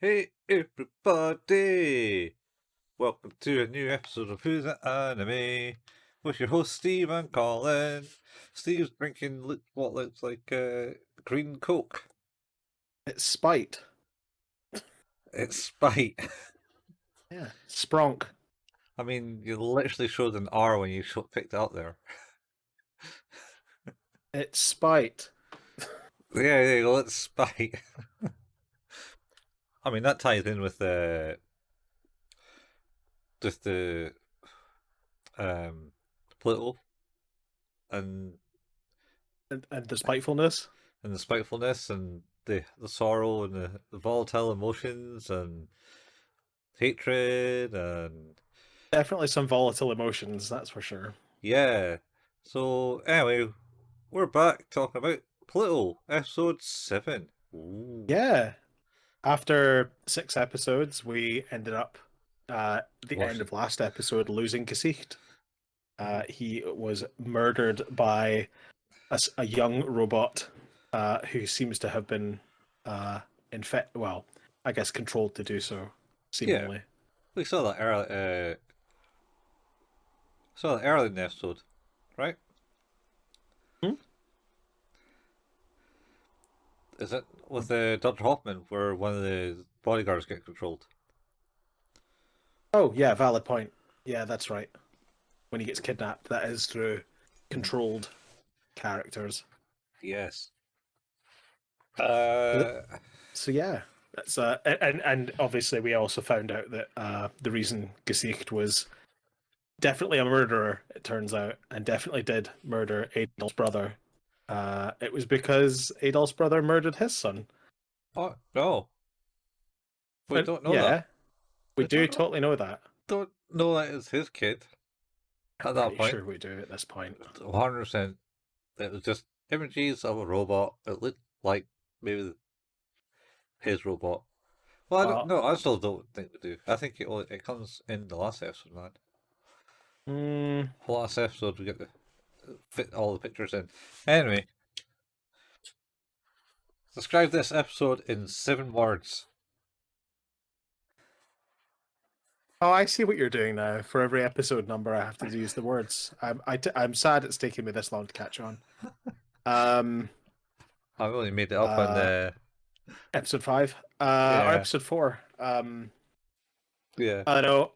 Hey everybody! Welcome to a new episode of Who's That Anime with your host Steve and Colin. Steve's drinking what looks like green Coke. It's spite. It's Spite. Yeah. Spronk. I mean, you literally showed an R when you picked it up there. It's spite. Yeah, there you go, it's Spite. I mean, that ties in with just the um, Pluto and And the spitefulness. the spitefulness and the sorrow and the volatile emotions and hatred and Definitely some volatile emotions, that's for sure. yeah. So anyway, we're back talking about Pluto, episode 7. Ooh. Yeah. After 6 episodes, we ended up the end Watch it. of last episode losing Gesicht. He was murdered by a young robot who seems to have been well, I guess controlled to do so, Yeah, seemingly. we saw that early in the episode, right? Hmm? Is it with Dr. Hoffman where one of the bodyguards get controlled? Oh, yeah, valid point. Yeah, that's right. When he gets kidnapped, that is through Mhm. controlled characters. Yes. So, Uh, so yeah, that's and obviously we also found out that the reason Gesicht was definitely a murderer, it turns out, and definitely did murder Adolf's brother. It was because Adolf's brother murdered his son. oh no, we But don't know that. yeah, we We do don't know, totally know that. don't know that it's his kid I'm at that pretty point. sure we do at this point. 100%. It was just images of a robot. It looked like maybe his robot. Well, I don't Uh, know. I still don't think we do. I think it comes in the last episode, man. mm, The last episode, we get to fit all the pictures in. Anyway, describe this episode in 7 words. oh, I see what you're doing now. For every episode number, I have to use the words. I'm sad it's taking me this long to catch on. Um, I've only made it up on uh, the. Episode 5, or Yeah, episode 4. yeah. I know.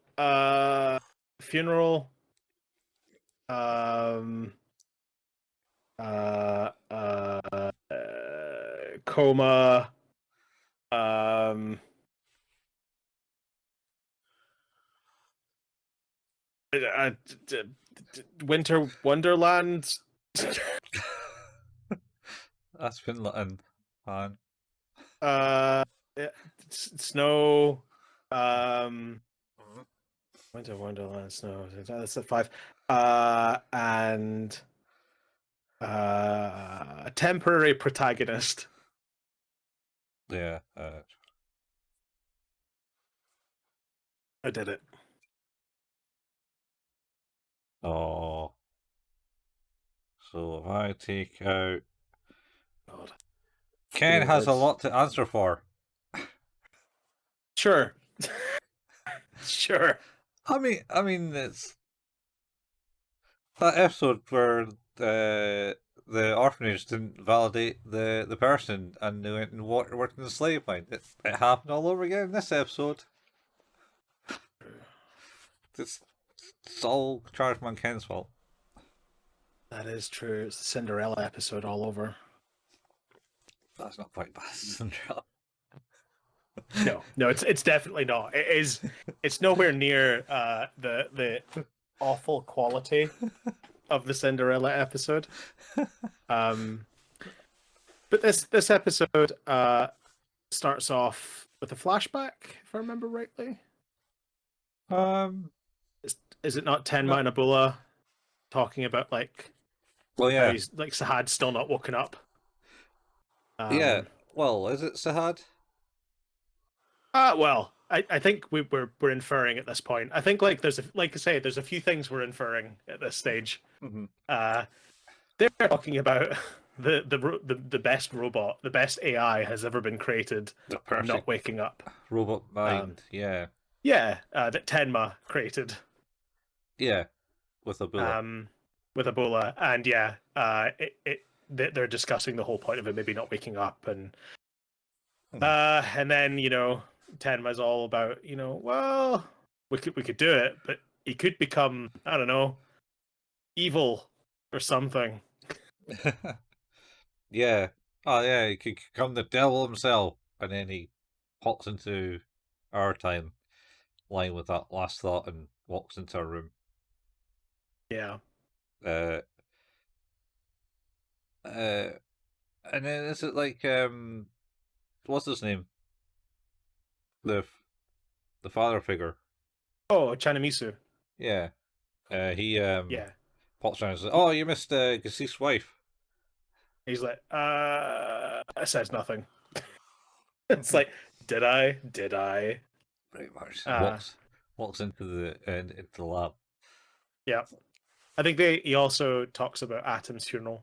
Funeral. Um, Coma. Um, Winter Wonderland. That's Finland, man. uh, Snow. Um, Winter Wonderland. Snow. That's a 5. And a temporary protagonist. Yeah. I did it. Oh. So if I take out. God. Ken Many has a words. lot to answer for. Sure. Sure. I mean, it's that episode where the orphanage didn't validate the person and they went and worked in the slave mine. It happened all over again in this episode. It's all Chargeman Ken's fault. That is true. It's the Cinderella episode all over. That's not quite bad, Cinderella. No, it's definitely not. It is. It's nowhere near the awful quality of the Cinderella episode. Um, but this episode starts off with a flashback, if I remember rightly. Um. Is it not Ten No. Manabula talking about like Well, how yeah. he's like Sahad's still not woken up? Yeah. Well, is it Sahad? Well, I think we're inferring at this point. I think like like I say, there's a few things we're inferring at this stage. Mm-hmm. They're talking about the best robot, the best AI has ever been created, The and not perfect waking up. robot Um, mind. Yeah. yeah, that Tenma created Yeah. With a bullet. with Ebola, and yeah, they're discussing the whole point of it maybe not waking up, and then Tenma's all about well, we could do it, but he could become, I don't know, evil or something. Yeah. Oh, yeah, he could become the devil himself. And then he pops into our time line with that last thought and walks into our room. Yeah. Uh, uh, and then is it like, what's his name? The the father figure. Oh, Chanamisu. Yeah. He Yeah. pops around and says, "Oh, you missed Gassi's wife." He's like, says nothing. It's like, did I? Did I? Pretty much. And Uh, walks into the lab. yeah. I think he also talks about Atom's funeral.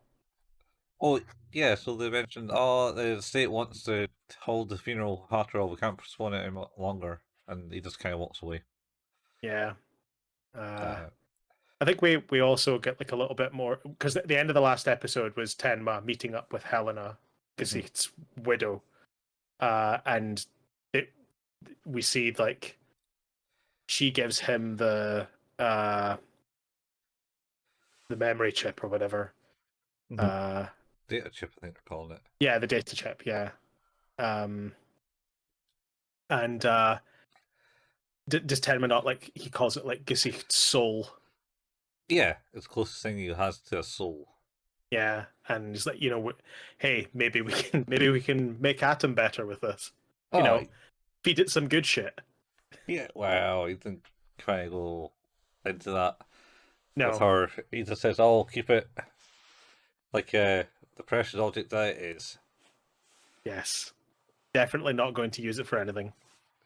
Oh, yeah, so they mentioned, oh, the state wants to hold the funeral after all, we can't postpone it any longer. And he just kind of walks away. Yeah. Uh, Uh, I think we also get like a little bit more because the end of the last episode was Tenma meeting up with Helena, mhm, Kasith's widow, and it we see like she gives him uh the memory chip or whatever. mhm. Uh, Data chip, I think they're calling it. yeah, the data chip. Yeah. Um, and does Tenma not like he calls it like Kasith's soul? Yeah, it's the closest thing he has to a soul. Yeah, and he's like, hey, maybe we can make Atom better with this. You Oh, know, feed it some good shit. yeah, wow, he didn't kind of go into that with No, her. He just says, oh, keep it like the precious object that it is. yes, definitely not going to use it for anything.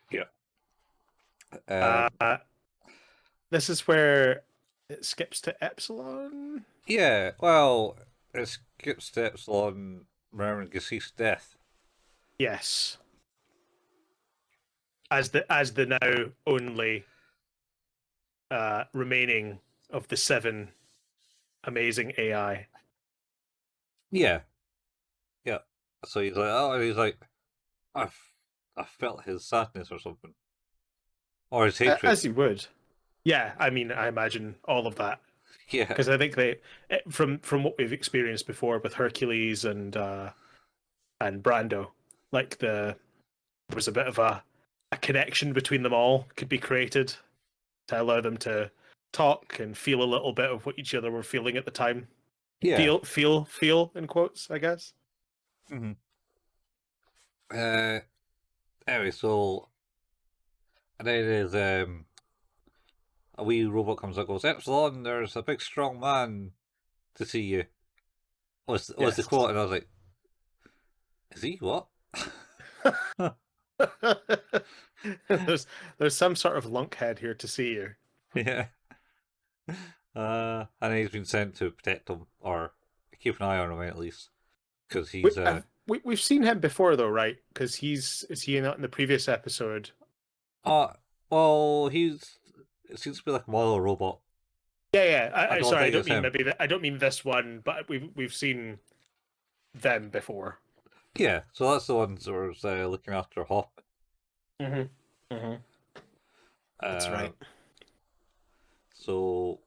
Yeah. Uh, this is where it skips to Epsilon. Yeah, well, it skips to Epsilon remembering Gassi's death. Yes, as the now only remaining of the seven amazing AI. Yeah, yeah. So he's like, oh, he's like, I felt his sadness or something, or his hatred. As you would. Yeah, I mean, I imagine all of that Yeah, because I think from what we've experienced before with Hercules and Brando, like there was a bit of a connection between them all could be created to allow them to talk and feel a little bit of what each other were feeling at the time. yeah. Feel in quotes, I guess. Mm-hmm. Uh, anyway, so and then there's a wee robot comes up, goes, Epsilon, there's a big strong man to see you. Was the Yes. quote, and I was like, is he what? there's some sort of lunkhead here to see you. Yeah. And he's been sent to protect him or keep an eye on him at least because he's We've seen him before though, right? Because is he not in the previous episode? uh well he's it seems to be like a model robot. Yeah, yeah. I don't Sorry, I think don't it's mean him. maybe I don't mean this one, but we've seen them before. Yeah, so that's the ones that was looking after Hop. Mm-hmm. Mm-hmm. That's Uh, right. so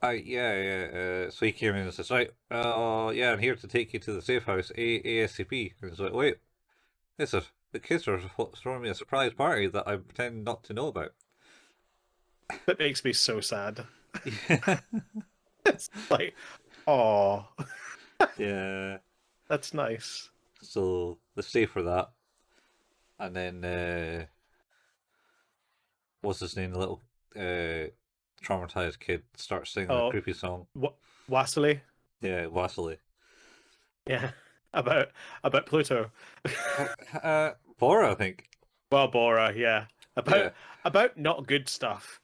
I yeah yeah. So he came in and says, right, yeah, I'm here to take you to the safe house ASAP. And he's like, wait, the kids are throwing me a surprise party that I pretend not to know about. That makes me so sad. Yeah. It's like, oh, Yeah. that's nice. So they stay for that, and then what's his name? The little traumatized kid starts singing a Oh, creepy song. Wassily. Yeah, Vasily. Yeah, about Pluto. Bora, I think. Well, Bora. Yeah, about Yeah, about not good stuff.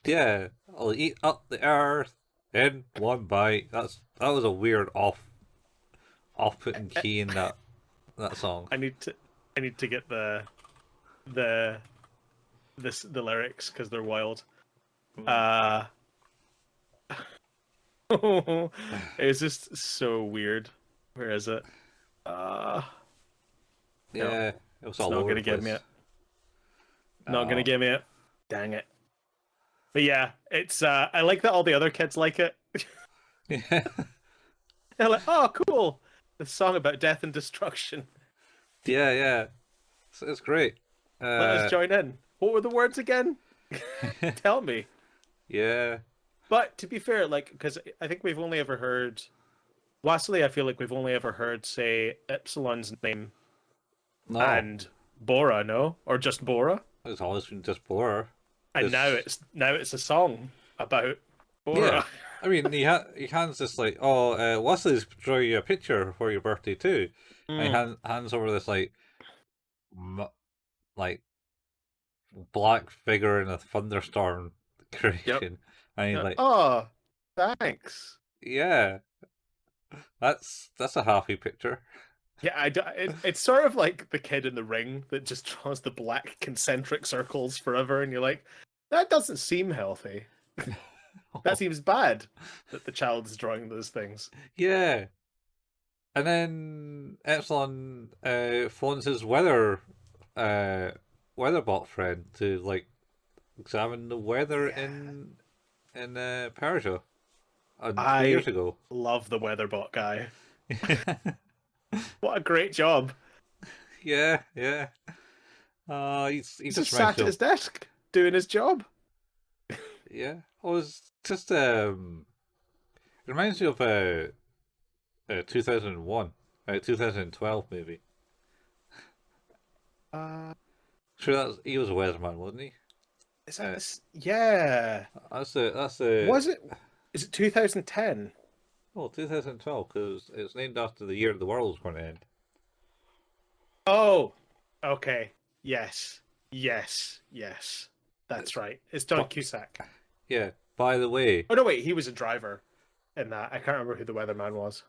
yeah. I'll eat up the earth in one bite. That was a weird off-putting key in that song. I need to get the the lyrics because they're wild. Uh it's just so weird. Where is it? No, Yeah, it was it's all not over gonna the give me place. it. Not gonna give me it. Dang it. But yeah, it's I like that all the other kids like it. Yeah, They're like, oh cool. The song about death and destruction. yeah, yeah. It's great. Let us Uh, join in. What were the words again? Tell me. yeah. But to be fair, like, because I think we've only ever heard Wassily, I feel like we've only ever heard say Epsilon's name No, and Bora, no? Or just Bora. it's always been just Bora. And Because now it's a song about yeah, Bora. I mean, he hands this like, oh, Wesley's draw you a picture for your birthday too, and Mm, hands over this m- like black figure in a thunderstorm yep. creation, and he's like, Oh, thanks. yeah, that's a happy picture. Yeah, it's sort of like the kid in the ring that just draws the black concentric circles forever, and you're like, that doesn't seem healthy. That seems bad that the child is drawing those things. Yeah, and then Epsilon phones his uh, weatherbot friend to like examine the weather Yeah. in Persia 3 years I ago. love the weatherbot guy. What a great job. Yeah, yeah. He He's just just reminds sat me at of his desk doing his job. yeah. Oh, it's just it reminds me of 2001, 2012 maybe. Uh, Sure, he was a weatherman, wasn't he? is that Uh, this? Yeah. that's the Was it? Is it 2010? oh 2012 because it's named after the year the world was going to end. Oh, okay. Yes. Yes. Yes. That's It's, right. It's John but Cusack. yeah. By the way, Oh no, wait. He was a driver in that. I can't remember who the weatherman was.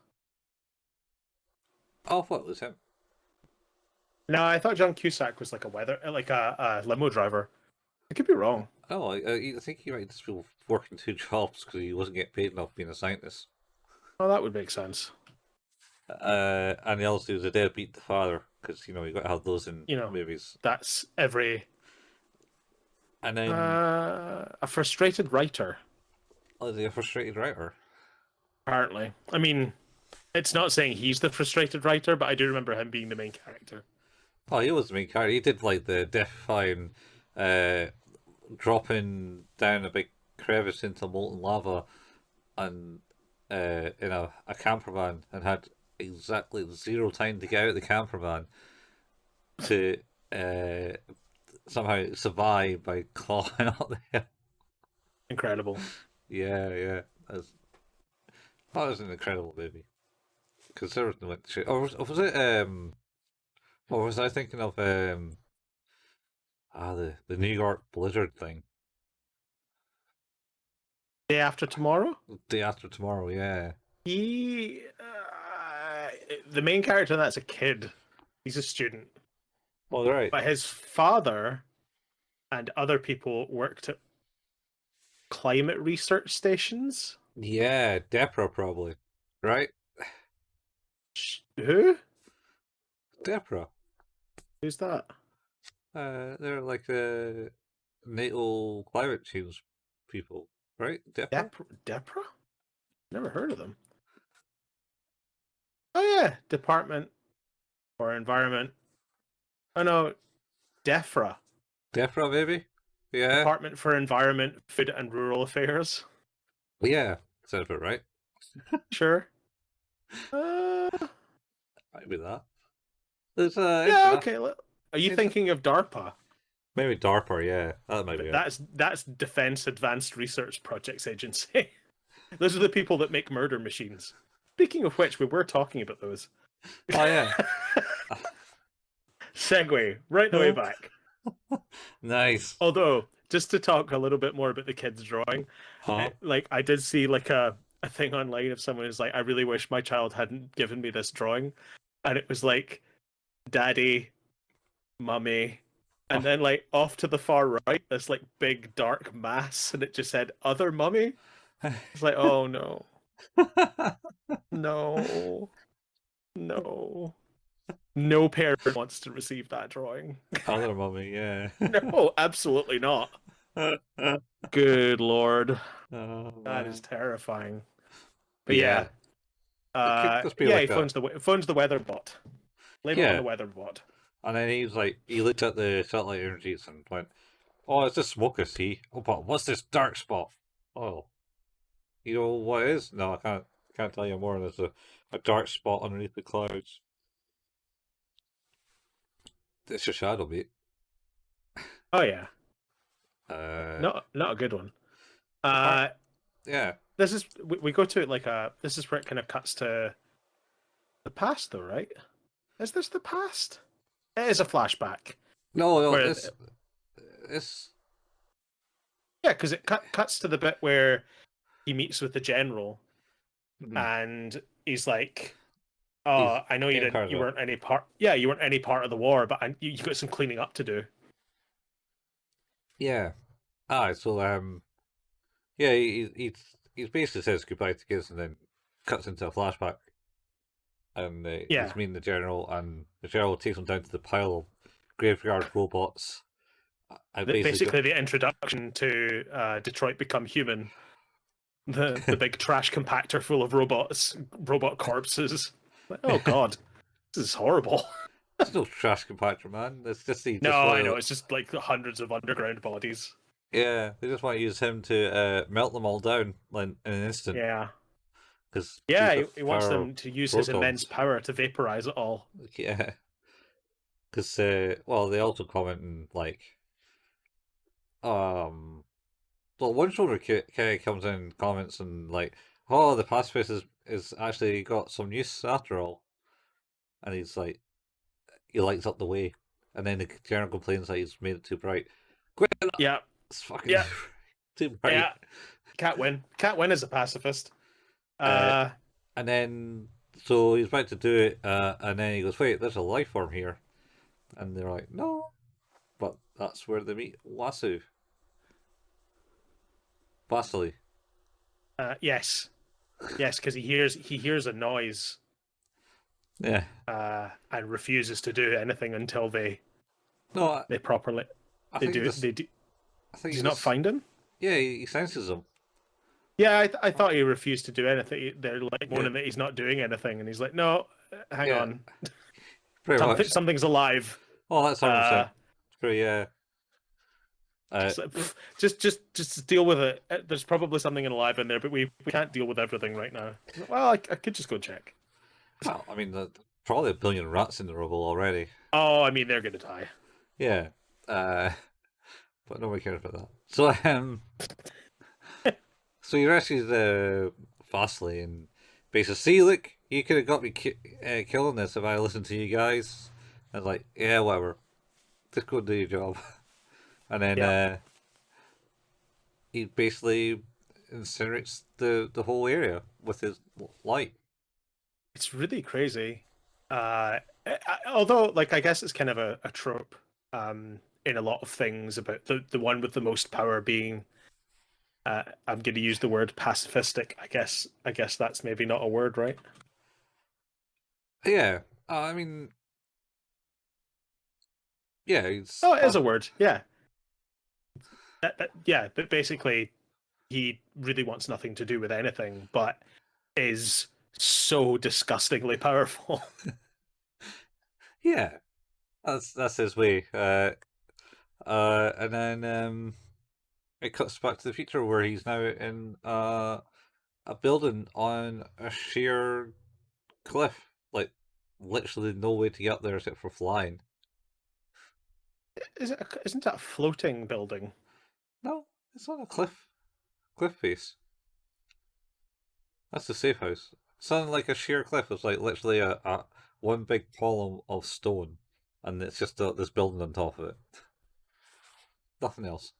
I thought it was him. No, I thought John Cusack was like like a limo driver. I could be wrong. Oh, I think he might just be working two jobs because he wasn't getting paid enough being a scientist. Oh, that would make sense. And he also was a deadbeat the father because you got to have those in You know, movies. that's every And then a frustrated writer. is he a frustrated writer? Apparently, I mean, it's not saying he's the frustrated writer, but I do remember him being the main character. Oh, he was the main character. He did like the death-defying uh, dropping down a big crevice into molten lava and in a camper van and had exactly zero time to get out of the camper van to somehow survive by clawing up the hill. Incredible. Yeah, yeah. That was an incredible movie. Because everything went to shit. Or was it or was I thinking of the New York blizzard thing? Day After Tomorrow. Day after tomorrow, yeah. He, the main character in that's a kid. He's a student, Well, right. but his father and other people worked at climate research stations. Yeah, Depra probably. Right? Who? Depra. Who's that? They're like the NATO climate change people, right? Depra? Depra? Never heard of them. Oh yeah, Department for Environment. Oh no, DEFRA. Depra, maybe? Yeah. Department for Environment, Food and Rural Affairs. Yeah. Sounds about right. Sure. Uh, Might be that. There's yeah, internet. okay. Are you thinking of DARPA? Maybe DARPA, yeah. That might be it. That's Defense Advanced Research Projects Agency. Those are the people that make murder machines. Speaking of which, we were talking about those. Oh yeah. Segue right the way back. Nice. Although, just to talk a little bit more about the kids drawing, Huh? like I did see like a a thing online of someone who's like, I really wish my child hadn't given me this drawing, and it was like, daddy, mummy, and then like off to the far right, this like big dark mass, and it just said other mummy. It's like, oh no, no, no, no parent wants to receive that drawing. Other mummy, yeah. No, absolutely not. Good lord, Oh that is man. terrifying. But But yeah, yeah, it could just be yeah, he like a phones the weather bot. Blame it on yeah. the weather bot. And then he looked at the satellite energies and went, "Oh, it's just smoke I see. Oh, but what's this dark spot? Oh, you know what it is? No, I can't tell you more. There's a dark spot underneath the clouds. It's your shadow, mate. Oh yeah, Uh, not a good one. apart, Uh, yeah. this is we go to like a this is where it kind of cuts to the past though, right? Is this the past? It is a flashback No, no, where it's yeah, because it cuts to the bit where he meets with the general hmm, and he's like, he's "Oh, I know getting cars you up. weren't any part. Yeah, you weren't any part of the war, but you got some cleaning up to do." Yeah. Ah, so yeah, he's basically says goodbye to kids and then cuts into a flashback. And he's Yeah, meeting the general, and the general takes him down to the pile of graveyard robots. I basically basically the introduction to Detroit Become Human, the big trash compactor full of robot corpses. Like, oh god, this is horrible. there's no trash compactor, man. It's just he No, just I want know to, it's just like hundreds of underground bodies. yeah, they just want to use him to melt them all down like, in an instant Yeah, because he's yeah, the he wants power of them to use his immense protons. power to vaporize it all. Yeah, because well, they also comment and like um, well, one shoulder kind of comes in and comments and like, oh, the pacifist is actually got some use after all, and he's like. He lights up the way, and then the general complains that he's made it too bright. Quit! Yeah, It's fucking yeah, too bright. yeah. Can't win. Can't win as a pacifist. Uh, Uh, and then so he's about to do it, and then he goes, "Wait, there's a life form here," and they're like, "No," but that's where they meet Vasily. yes, yes, because he hears a noise Yeah. and refuses to do anything until No, they properly I they think he do just, they do. I think he Does he not just, find him? yeah, he senses him. Yeah, I thought he refused to do anything. They're like Yeah, moaning that he's not doing anything, and he's like, "No, hang yeah, on, pretty much. something's alive." Oh, that's 100%. Uh, Pretty, yeah. Uh, just like, just deal with it. There's probably something alive in there, but we can't deal with everything right now. Well, I could just go check. well, I mean, probably a billion rats in the rubble already. Oh, I mean, they're gonna die. Yeah. Uh, but nobody cares about that. So so he rescues Fastly and basically, see, look, you could have got me killing this if I listened to you guys. I was like, yeah, whatever, just go do your job. And then Yeah, he basically incinerates the whole area with his light. it's really crazy. Although, like, I guess it's kind of a trope in a lot of things about the one with the most power being I'm going to use the word pacifistic. I guess that's maybe not a word, right? Yeah, I mean, yeah, he's Oh, it is a word. Yeah. Yeah, but basically he really wants nothing to do with anything, but is so disgustingly powerful. yeah, that's his way. And then it cuts back to the future where he's now in a building on a sheer cliff, like literally no way to get up there except for flying. Isn't that a floating building? No, it's not a cliff face. That's the safe house. It's not like a sheer cliff. It's like literally a one big column of stone, and it's just this building on top of it. Nothing else.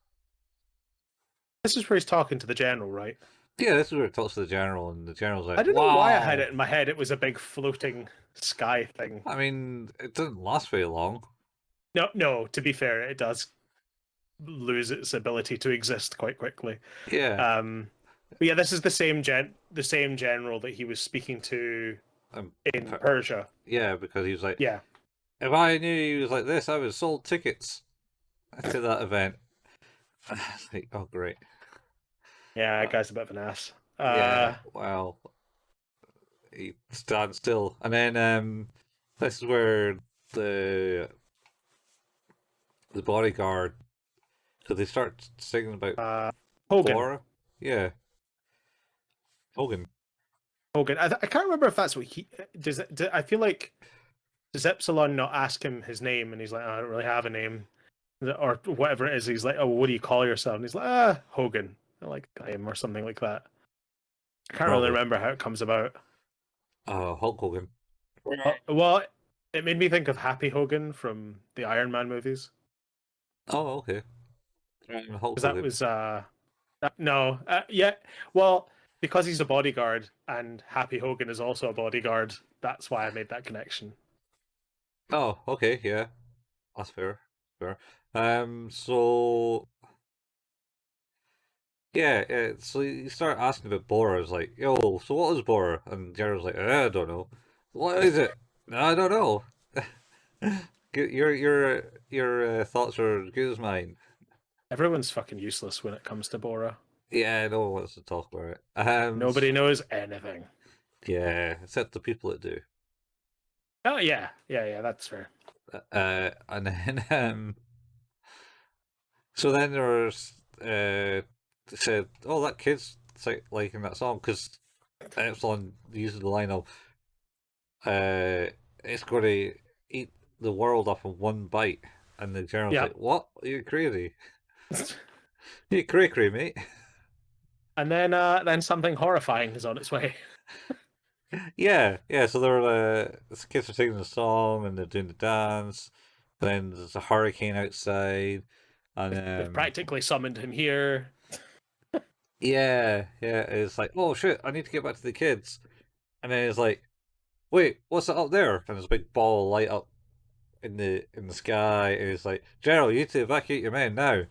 This is where he's talking to the general, right? Yeah, this is where it talks to the general, and the general's I like, don't know why I had "Wow." it in my head. It was a big floating sky thing. I mean, it didn't last very long. No, no. To be fair, it does lose its ability to exist quite quickly. Yeah, But yeah, this is the same general that he was speaking to in in fact, Persia. yeah, because he was like, Yeah, if I knew he was like this, I would have sold tickets to that event. Like, oh great, yeah, that uh, guy's a bit of an ass. yeah, well, he stands still, and then this is where the the bodyguard, so they start singing about uh, Hogan. Bora, yeah, Hogan. Hogan. I can't remember if that's what he does. I feel like does Epsilon not ask him his name, and he's like, I don't really have a name, or whatever it is. He's like, oh, what do you call yourself? And he's like, Hogan. I like him or something like that. I can't really Probably. remember how it comes about. Hulk Hogan. Well, it made me think of Happy Hogan from the Iron Man movies Oh, okay. Hulk because that Hogan. was no, yeah. Well, because he's a bodyguard and Happy Hogan is also a bodyguard, that's why I made that connection. Oh, okay, yeah, that's fair. Fair. So yeah, so you start asking about Bora. It's like, yo, so what is Bora? And Jared's like, I don't know. What is it? I don't know. Your thoughts are as good as mine. Everyone's fucking useless when it comes to Bora. Yeah, no one wants to talk about it. Nobody knows anything. Yeah, except the people that do. Oh yeah, yeah, yeah. That's fair. And then so then there's said, oh, that kid's liking that song because Epsilon uses the line of, it's going to eat the world up in one bite, and the general's Yeah. like, what? Are you crazy? You cray cray, mate. And then something horrifying is on its way. Yeah, yeah. So the kids are singing the song and they're doing the dance. Then there's a hurricane outside, and They've practically summoned him here. yeah, yeah. It's like, oh shit, I need to get back to the kids. And then it's like, wait, what's that up there? And there's a big ball of light up in the sky. And it's like, Gerald, you need to evacuate your men now.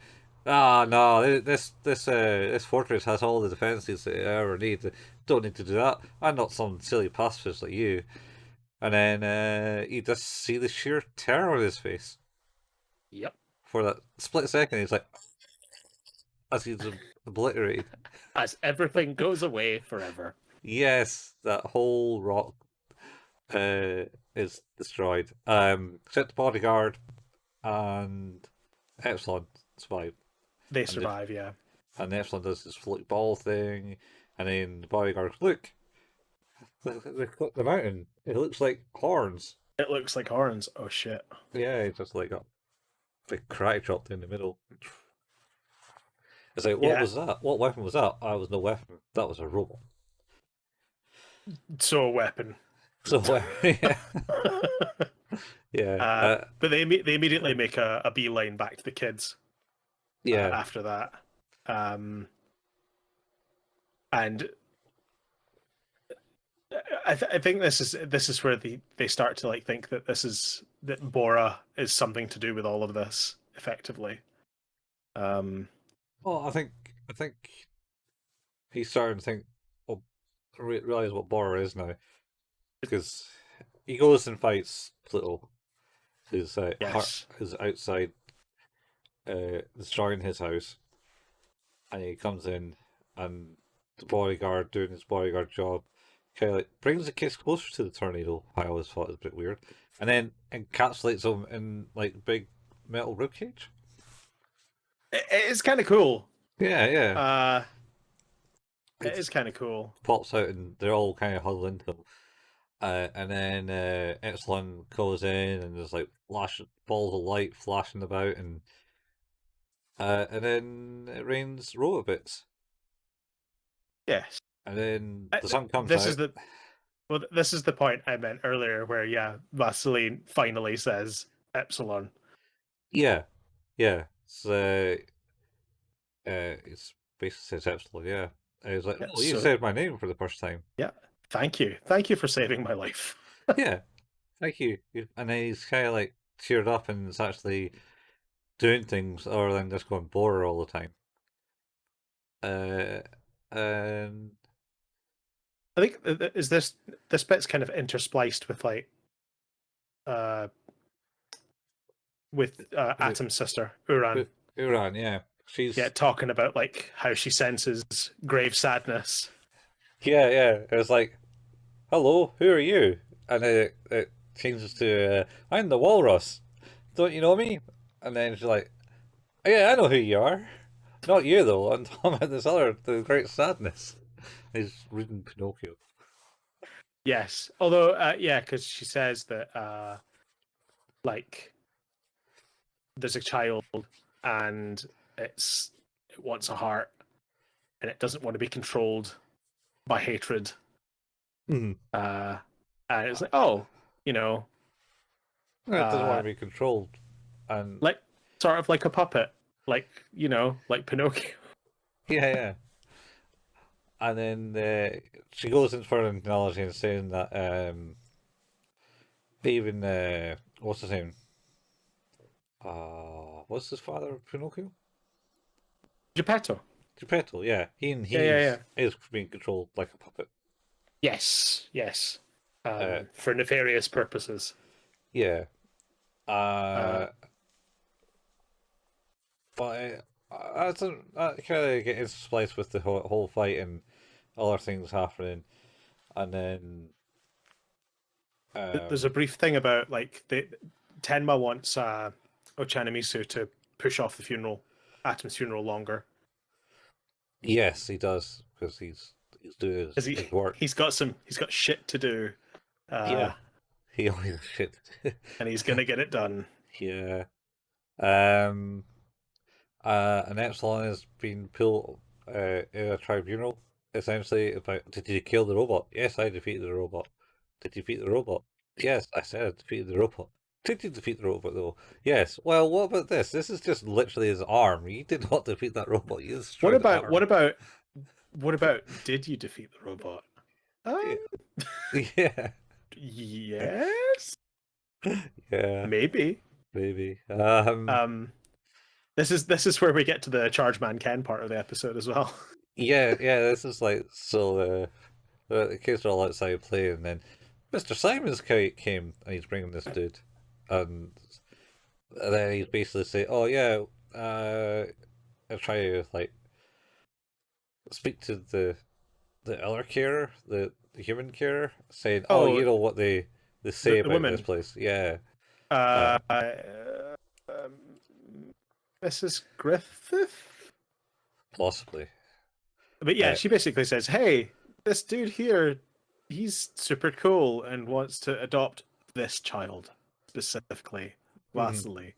Ah, no, this fortress has all the defenses that I ever need. Don't need to do that. I'm not some silly pacifist like you. And then you just see the sheer terror on his face Yep. for that split second. He's like, as he's obliterated. As everything goes away forever. Yes, that whole rock is destroyed. Except the bodyguard and Epsilon survive. They And the, survive, yeah. and Epsilon does this floaty ball thing, and then the bodyguard goes, look, the mountain. It looks like horns. It looks like horns. Oh shit. Yeah, it's just like a big crack dropped in the middle. It's like, what Yeah. was that? What weapon was that? I was no weapon. That was a robot. So a weapon. So, yeah. Yeah. But they immediately make a beeline back to the kids Yeah. after that. And I think this is where they start to like think that that Bora is something to do with all of this effectively. Well, I think he's starting to think, well, realize what Bora is now, because he goes and fights Pluto, Yes. who's outside, destroying his house, and he comes in, and the bodyguard doing his bodyguard job, kind of like brings the kids closer to the tornado. I always thought it was a bit weird, and then encapsulates them in like big metal ribcage. It is kind of cool. Yeah, yeah. It is kind of cool. Pops out and they're all kind of huddled into him. And then Epsilon goes in and there's like balls of light flashing about, and then it rains robot bits. Yes. And then the sun comes This out. is this is the point I meant earlier where yeah, Vaseline finally says Epsilon. Yeah, yeah. So it's basically says Epsilon, yeah. And he's like, Yeah, "Oh, you said my name for the first time." yeah, thank you for saving my life. Yeah, thank you. And then he's kind of like cheered up and is actually doing things other than just going bore all the time. Uh, and I think is this bit's kind of interspliced with like uh is it Atom's sister Uran. Uran? Yeah, Yeah, she's talking about like how she senses grave sadness. yeah. It was like, "Hello, who are you?" And it changes to, "I'm the Walrus. Don't you know me?" And then she's like, "Yeah, I know who you are. Not you though. I'm talking about this other, the Great Sadness." He's reading Pinocchio. Yes, although yeah, because she says that like there's a child and it wants a heart and it doesn't want to be controlled by hatred. Mm. Uh, and it's like, oh, you know, It doesn't want uh, to be controlled, and like sort of like a puppet, like like Pinocchio. yeah. And then she goes into further analogy and saying that even what's his name? What's his father, Pinocchio? Geppetto. Geppetto. Yeah, Yeah, yeah, yeah. is being controlled like a puppet. Yes, yes. Uh, For nefarious purposes. yeah. Uh, Uh, but I don't. I kind of get spliced with the whole fight and other things happening, and then there's a brief thing about like Tenma wants Ochanamisu to push off the funeral, Atom's funeral longer yes, he does because he's doing because his work. he's got shit to do, Yeah, uh, he always shit. and he's gonna get it done. Yeah. Um. An Epsilon has been pulled in a tribunal. Essentially, about did you kill the robot? Yes, I defeated the robot. Did you defeat the robot? Yes, I said I defeated the robot. Did you defeat the robot though? Yes. Well, what about this? This is just literally his arm. You did not defeat that robot. You What destroyed the about arm. what about did you defeat the robot? Yeah. Um, Yeah. yes, Yeah. maybe. Maybe. Um, this is where we get to the Chargeman Ken part of the episode as well. Yeah. Yeah. This is like so. The kids are all outside playing, and then Mr. Simon's came and he's bringing this dude, and then he's basically saying, "Oh yeah, I'll try to like speak to the other carer, the human carer, saying, oh, Oh, you know what they say the about this woman. place, yeah, uh, Uh, um, Mrs. Griffith. possibly, But yeah, uh, she basically says, "Hey, this dude here, he's super cool and wants to adopt this child specifically, mhm, lastly,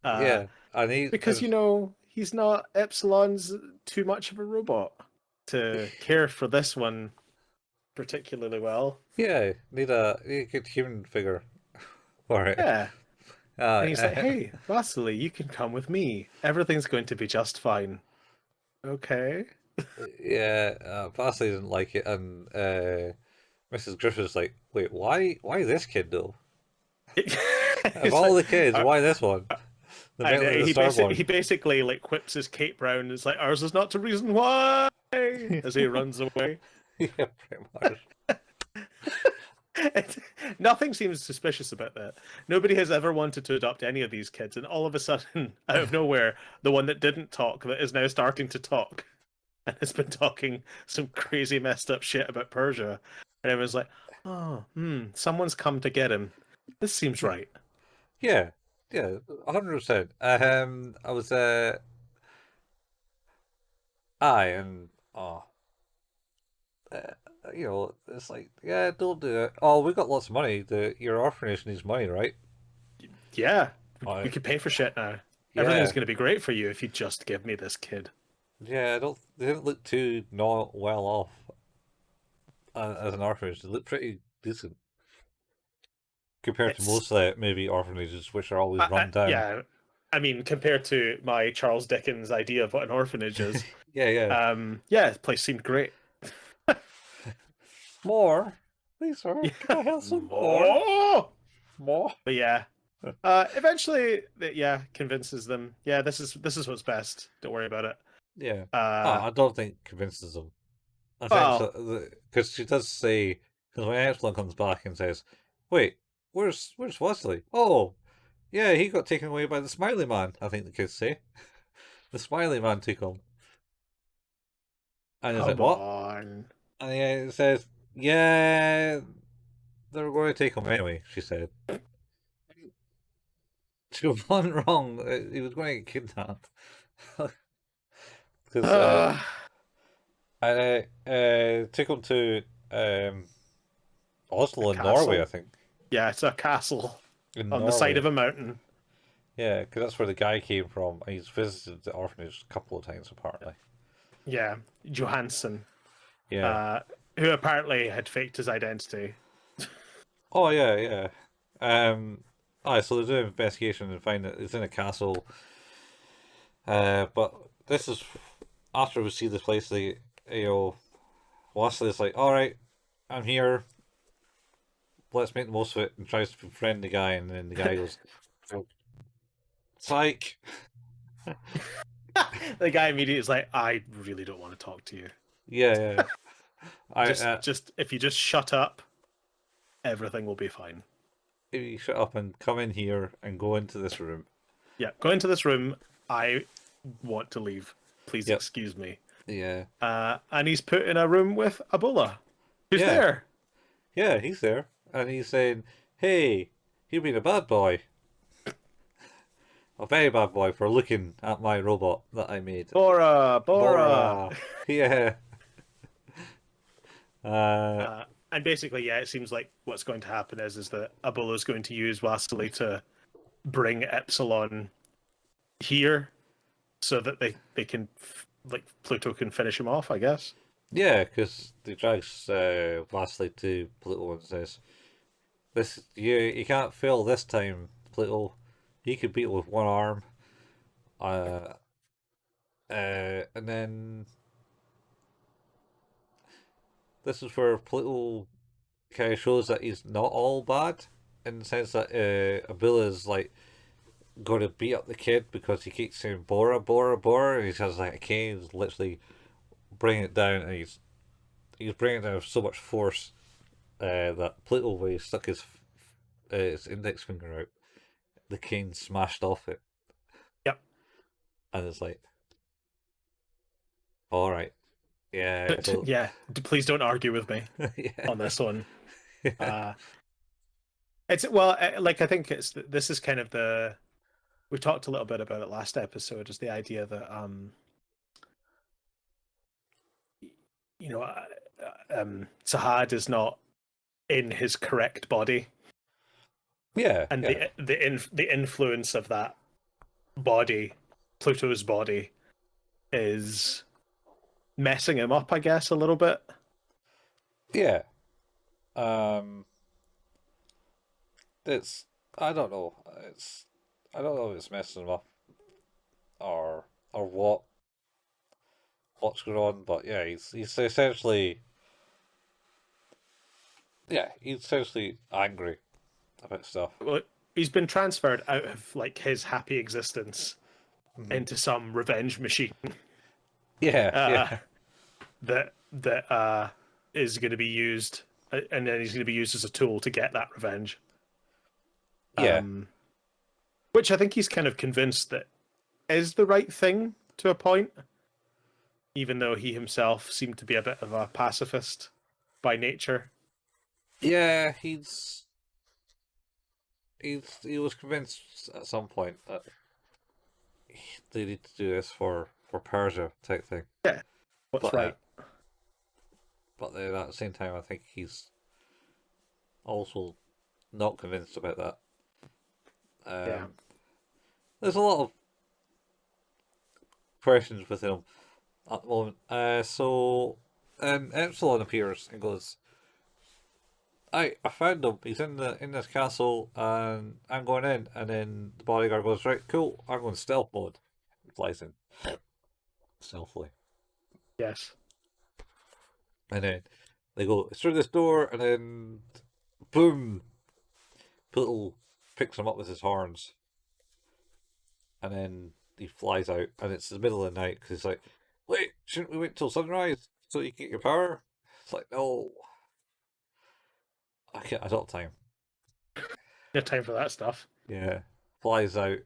yeah, and because he's not Epsilon's too much of a robot to care for this one particularly well. yeah, need a good human figure for it, Yeah." And he's like, uh, "Hey, Vasily, you can come with me. Everything's going to be just fine." Okay. yeah, Vasily didn't like it, and Mrs. Griffith's like, wait, why this kid though? Of He's all like, the kids, why this one? The and mentally disturbed he one. basically like whips his cape round and is like, "Ours is not the reason why," as he runs away. Yeah, pretty much. Nothing seems suspicious about that. Nobody has ever wanted to adopt any of these kids, and all of a sudden, out of nowhere, the one that didn't talk that is now starting to talk and has been talking some crazy messed up shit about Persia, and everyone's like, "Oh, someone's come to get him. This seems right." Yeah, yeah, 100%. I was and uh, it's like, yeah, don't do it. Oh, we got lots of money. Your orphanage needs money, right? Yeah, Oh, we could pay for shit now. Everything's yeah, going to be great for you if you just give me this kid. yeah. I don't. They didn't look too not well off as an orphanage. They look pretty decent compared to It's most maybe orphanages, which are always run down. yeah. I mean, compared to my Charles Dickens idea of what an orphanage is, Yeah, yeah. yeah, the place seemed great. More, please, sir. Can Yeah, I have some more? more. More. But yeah, eventually, yeah, convinces them. Yeah, this is what's best. Don't worry about it. Yeah. Oh, Uh, I don't think convinces them. I think well, so because she does say because when Angela comes back and says, "Wait, where's Wesley? Oh, yeah, he got taken away by the Smiley Man." I think the kids say the Smiley Man took him, and he's like, come "What?" on. And he says, "Yeah, they were going to take him anyway." She said. She wasn't wrong. He was going to get kidnapped because Uh, I took him to um, a Oslo in Norway, I castle. think. Yeah, it's a castle In on the side Norway, of a mountain. yeah, because that's where the guy came from. He's visited the orphanage a couple of times, apparently. Yeah, Johansson, Yeah. uh, who apparently had faked his identity. Oh yeah, yeah. So they do an investigation and find that it's in a castle. But this is after we see this place. They, you know, Wesley's like, "All right, I'm here. Let's make the most of it," and tries to befriend the guy, and then the guy goes, "Psych." The guy immediately is like, "I really don't want to talk to you. Yeah, yeah. I Just if you just shut up, everything will be fine." If you shut up and come in here and go into this room. Yeah, go into this room. I want to leave. Please Yep. excuse me. Yeah. And he's put in a room with Ebola. Who's Yeah. there? Yeah, he's there. And he's saying, "Hey, you've been a bad boy. A very bad boy for looking at my robot that I made." Bora, Bora. Bora. Yeah. Uh, And basically, yeah, it seems like what's going to happen is that Ebola is going to use Wastily to bring Epsilon here so that they can like Pluto can finish him off, I guess. yeah, because the drags Wesley to Pluto and says, "This you can't fail this time, Pluto. He could beat it with one arm." Uh, and then this is where Pluto kind of shows that he's not all bad in the sense that Abila is like going to beat up the kid because he keeps saying Bora Bora Bora. He has like a cane, he's literally bringing it down, and he's bringing it down with so much force that Pluto, when he stuck his index finger out, the cane smashed off it, Yep. and it's like, all right, yeah, so Yeah, please don't argue with me yeah, on this one. yeah, Uh, it's well, like I think this is kind of the we talked a little bit about it last episode. Is the idea that you know Sahad is not in his correct body, yeah, and yeah, the influence of that body, Pluto's body, is messing him up, I guess, a little bit. yeah. Um, it's I don't know. I don't know if it's messing him up or what's going on, but yeah, he's essentially he's essentially angry about stuff. Well, he's been transferred out of like his happy existence Hmm. into some revenge machine Yeah, uh, yeah, that is going to be used, and then he's going to be used as a tool to get that revenge. yeah, Um, which I think he's kind of convinced that is the right thing to a point, even though he himself seemed to be a bit of a pacifist by nature. yeah. He was convinced at some point that they need to do this for Persia type thing, Yeah, what's but right? but then at the same time, I think he's also not convinced about that. Yeah, There's a lot of questions with him at the moment. Epsilon appears and goes, I found him. He's in this castle, and I'm going in. And then the bodyguard goes, right, cool. I'm going stealth mode. He flies in stealthily, Yes. and then they go it's through this door, and then boom, Pluto picks him up with his horns, and then he flies out, and it's the middle of the night because he's like, wait, shouldn't we wait till sunrise so you can get your power? It's like, no, I can't. I don't have time. No time for that stuff. Yeah, flies out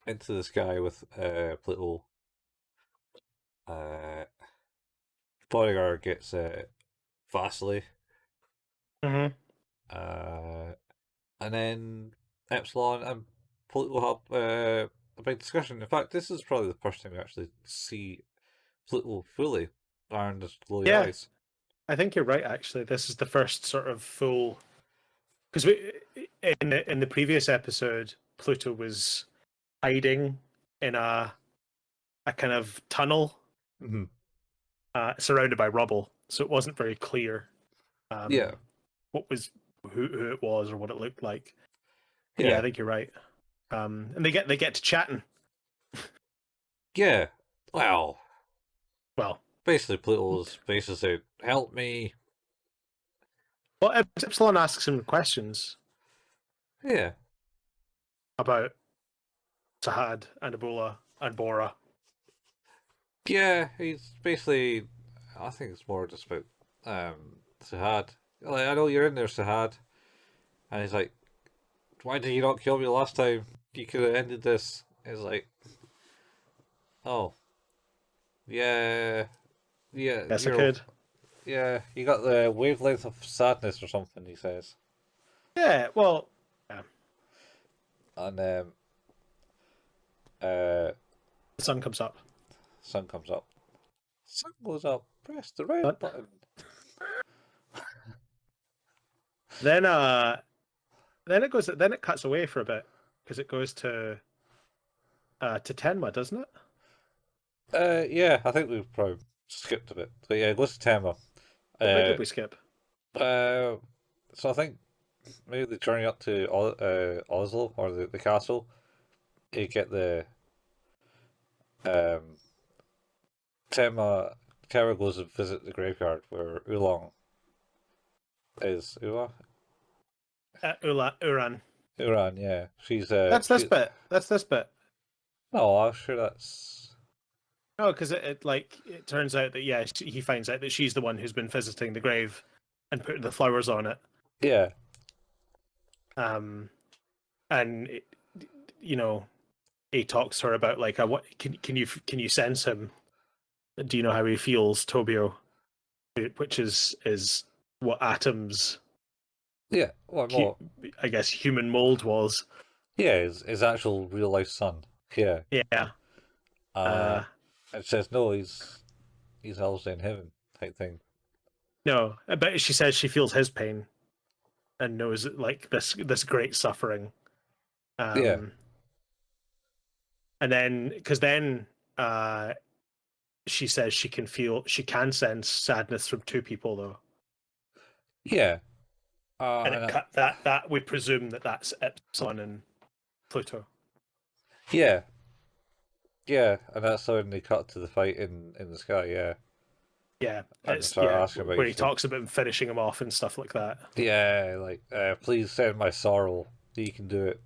into the sky with Pluto. Uh, bodyguard gets Vasily, Mm-hmm. uh, and then Epsilon and Pluto have a big discussion. In fact, this is probably the first time we actually see Pluto fully, iron his glowy Yeah, eyes. I think you're right. Actually, this is the first sort of full because we in the previous episode, Pluto was hiding in a kind of tunnel Mm-hmm. surrounded by rubble, so it wasn't very clear Yeah, what was who it was or what it looked like. But yeah, I yeah, think you're right. And they get to chatting. yeah. Wow. Well, Basically, Pluto's basically said, "Help me." well, Epsilon asks him questions Yeah, about Sahad and Ebola and Bora. yeah. He's basically. I think it's more just about Sahad. Like, I know you're in there, Sahad, and he's like, "Why did you not kill me last time? You could have ended this." It's like, "Oh, yeah, yeah, Yes, I could. yeah. You got the wavelength of sadness or something." He says, Yeah, well, yeah. and uh, The sun comes up. sun comes up. Sun goes up. Press the red But button. then then it cuts away for a bit because it goes to Tenma, doesn't it? Yeah, I think we've probably skipped a bit, but yeah, it goes to Tema. What bit Uh, did we skip? uh, so I think maybe the journey up to Oslo or the castle, you get the um Tema. Tara goes to visit the graveyard where Oolong is. Uran. Uran, yeah. She's That's this she. bit. That's this bit. No, I'm sure that's No, because it turns out that yeah, he finds out that she's the one who's been visiting the grave and putting the flowers on it. yeah, Um, and you know, he talks to her about like, what can you sense him? Do you know how he feels, Tobio? Which is what Atom's, yeah. What more? I guess, human mold was. Yeah, his actual real life son. Yeah. Yeah. Uh, Uh, it says no, he's obviously in heaven type thing. no, but she says she feels his pain and knows like this great suffering. Yeah, Um, and then because then she says she can sense sadness from two people though, yeah. and And it cut that we presume that's Epsilon and Pluto. yeah, yeah, and that's when they cut to the fight in the sky. Yeah, Yeah, and they it's start asking about where you. he talks about finishing him off and stuff like that. Yeah, like please send my sorrow. You can do it.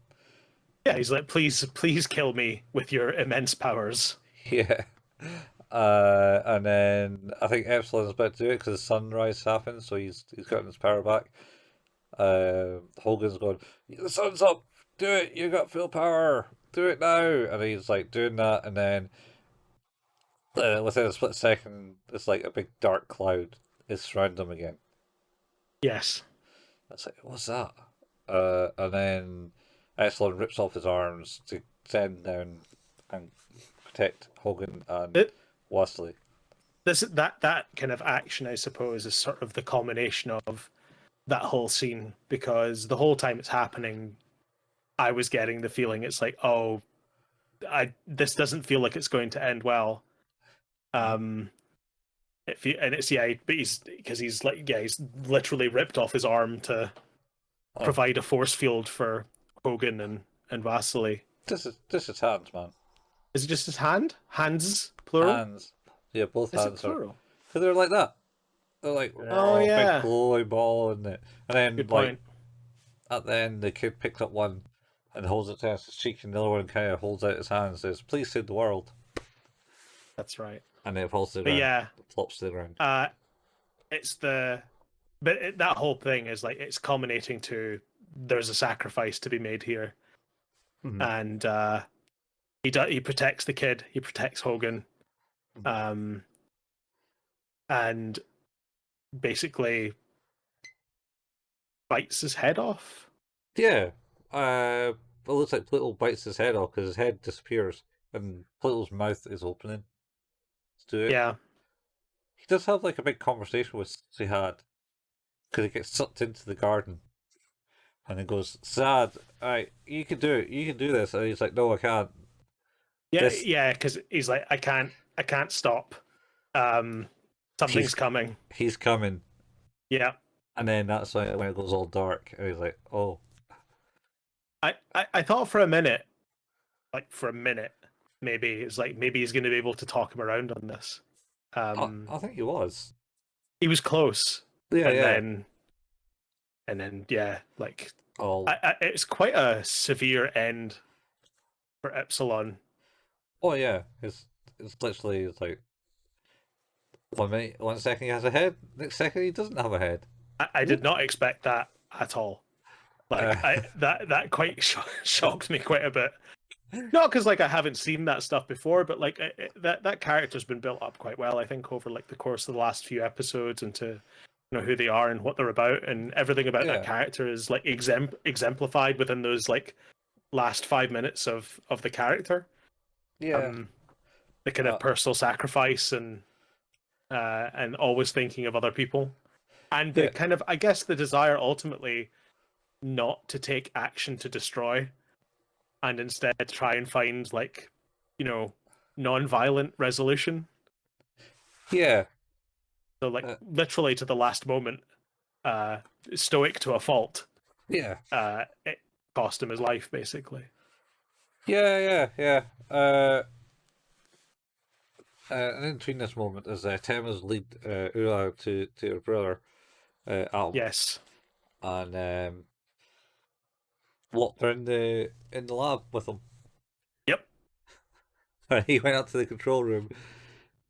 Yeah, he's like, please kill me with your immense powers. Yeah. And then I think Epsilon's about to do it because the sunrise happens, so he's gotten his power back. Hogan's going, the sun's up, do it, you got full power, do it now, and he's like doing that, and then within a split second, it's like a big dark cloud is surrounding him again. Yes. It's like, what's that? And then Epsilon rips off his arms to send down and protect Hogan and It, Wesley. that kind of action, I suppose, is sort of the culmination of that whole scene because the whole time it's happening, I was getting the feeling it's like, oh, this doesn't feel like it's going to end well. Um, And it's but he's like he's literally ripped off his arm to Oh, provide a force field for Hogan and Vasily. this is hands, man. Is it just his hand? Hands, plural? Hands. Yeah, both Is it hands are. plural? Cause they're like that. They're like Oh raw, big yeah, glowing ball, and then good like point. at the end, the kid picks up one and holds it to his cheek, and the other one kind of holds out his hand and says, "Please save the world," That's right. and then it falls to the But ground, yeah, it flops to the ground. uh, it's the that whole thing is like it's culminating to there's a sacrifice to be made here, Mhm. and he protects the kid, he protects Hogan, um, and basically bites his head off. Yeah, it looks like Pluto bites his head off because his head disappears, and Pluto's mouth is opening to it. Yeah, He does have like a big conversation with Sihad because he gets sucked into the garden. And he goes, Sad, alright, you can do it, you can do this. And he's like, No, I can't. yeah, This yeah. Because he's like, I can't stop. Um, he's something's coming. he's coming. Yeah, And then that's when it goes all dark. And he's like, Oh, I thought for a minute, like for a minute, maybe it's like maybe he's going to be able to talk him around on this. I think he was. He was close, Yeah, and yeah. then yeah, like Oh, it's quite a severe end for Epsilon. oh yeah. It's literally it's like 1 minute, 1 second he has a head, next second he doesn't have a head. I did not expect that at all. Uh, Like that quite shocked me quite a bit. Not because like I haven't seen that stuff before, but like that character's been built up quite well. I think over like the course of the last few episodes, and to who they are and what they're about, and everything about that yeah, character is like exemplified within those like last 5 minutes of the character. yeah. Um, the kind Uh, of personal sacrifice and always thinking of other people, and the yeah, kind of I guess the desire ultimately not to take action to destroy and instead try and find like you know non-violent resolution. yeah, So like uh, literally to the last moment, uh, stoic to a fault. yeah, It cost him his life basically. yeah. And in between this moment, as Tema's lead Ula to her brother, Al, Yes. and locked her in the lab with him. Yep. He went up to the control room,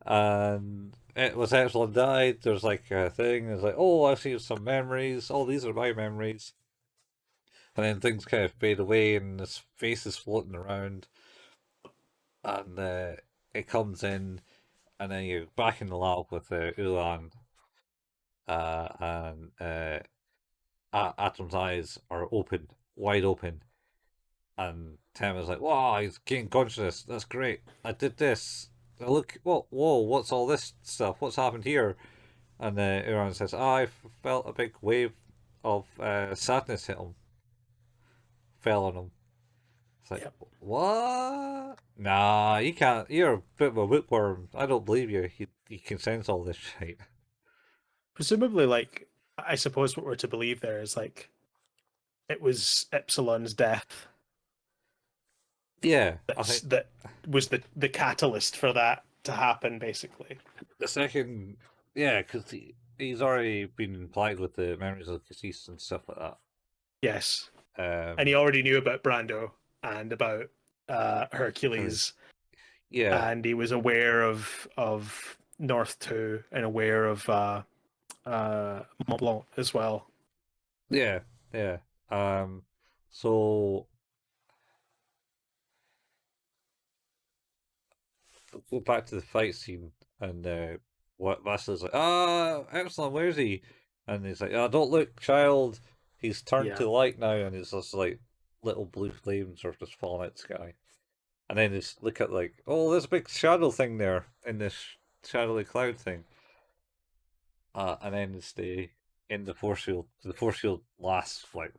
and it was actually died. There's like a thing. It's like, oh, I see some memories. Oh, these are my memories. And then things kind of fade away, and his face is floating around, and it comes in, and then you're back in the lab with Ulan, and Atom's eyes are open, wide open, and Tem is like, "Wow, he's gaining consciousness. That's great. I did this. Look, whoa, what's all this stuff? What's happened here?" And Uran says, "I felt a big wave of sadness hit him, fell on him." It's like, Yep. what? Nah, you can't. You're a bit of a bookworm. I don't believe you. You can sense all this shit. Presumably, like I suppose what we're to believe there is like it was Epsilon's death Yeah, I think that was the catalyst for that to happen, basically. the second, yeah, because he's already been implied with the memories of Cassis and stuff like Yes. that. And he already knew about Brando and about Really, Hercules, yeah, and he was aware of North Two and aware of Mont Blanc as well. yeah, yeah. So go back to the fight scene, and what Vasily's like, Epsilon, where's he? And he's like, don't look, child. He's turned Yeah, to light now, and it's just like little blue flames are just falling out the sky. And then just look at like, oh, there's a big shadow thing there in this shadowy cloud thing. And then it's in the force field. The force field lasts like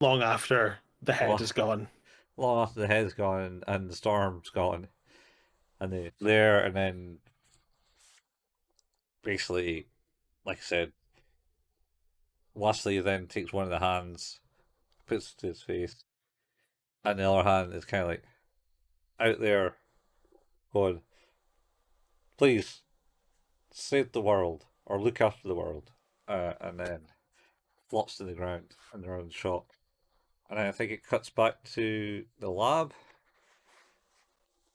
long after the head long, is gone. long after the head's gone and the storm's gone, and they're there, and then basically, like I said, Wesley then takes one of the hands, puts it to his face, and the other hand is kind of like out there going, please save the world or look after the world. And then flops to the ground and they're on shot. And I think it cuts back to the lab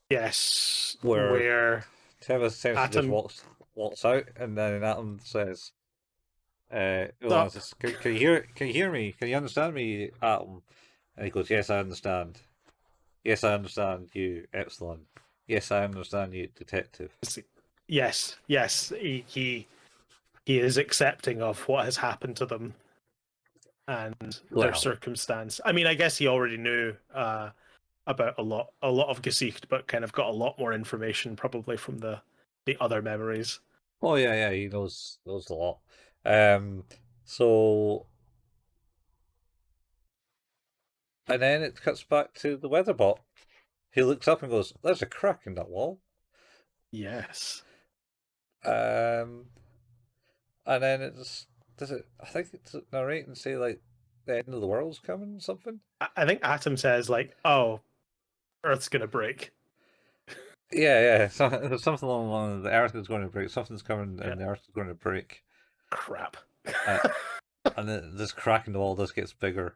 Yes, where where Teva essentially just Atom. walks out, and then Atom says, So, Ulan says, can you hear me? Can you understand me, Atom?" And he goes, "Yes, I understand. Yes, I understand you, Epsilon. Yes, I understand you, Detective." yes, he is accepting of what has happened to them and their Well, circumstance. I mean, I guess he already knew about a lot of Gesicht, but kind of got a lot more information probably from the other memories. oh yeah, he knows a lot. Um, so and then it cuts back to the weatherbot. He looks up and goes, "There's a crack in that wall." Yes. Um, and then it's does it? I think it's narrate and say like the end of the world's coming, something. I think Atom says like, "Oh, Earth's gonna break." Yeah. So, there's something along the lines of the Earth is going to break. Something's coming, Yeah. and the Earth is going to break. Crap. Uh, and then this crack in the wall just gets bigger,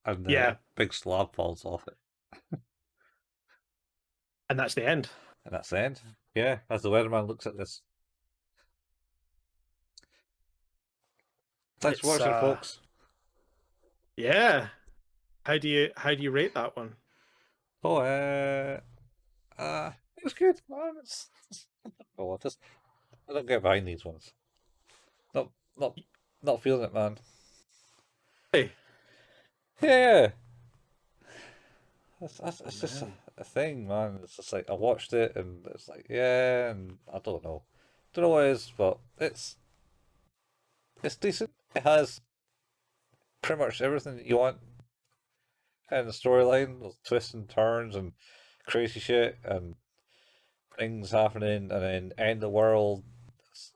and the Yeah, big slab falls off it, and that's the end. and that's the end. Yeah, as the weatherman looks at this. Thanks for It's watching, folks. yeah. How do you rate that one? Oh, it was good, man. Oh, I don't get behind these ones. Not, not, not feeling it, man. Hey, Yeah, that's just man. a thing, man. It's just like I watched it, and it's like, yeah, and I don't know what it is, but it's decent. It has pretty much everything that you want in the storyline. There's twists and turns and crazy shit and things happening, and then end the world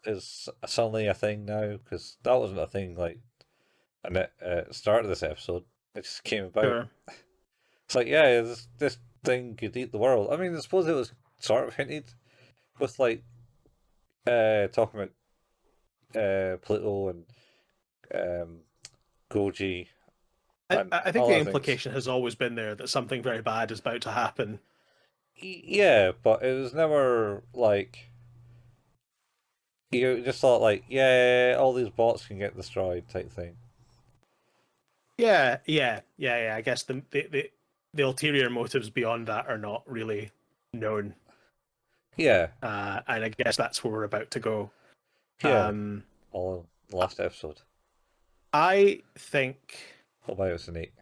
is suddenly a thing now because that wasn't a thing like and at the start of this episode. It just came about. Sure. It's like, yeah, this thing could eat the world. I mean, I suppose it was sort of hinted with like talking about Pluto and um, Goji I, and I think the other things. implication has always been there that something very bad is about to happen. Yeah, but it was never like you just thought like, yeah, all these bots can get destroyed type thing. Yeah. I guess the ulterior motives beyond that are not really known, Yeah, and I guess that's where we're about to go. yeah, Um, all in the last episode. I think What about it was an 8?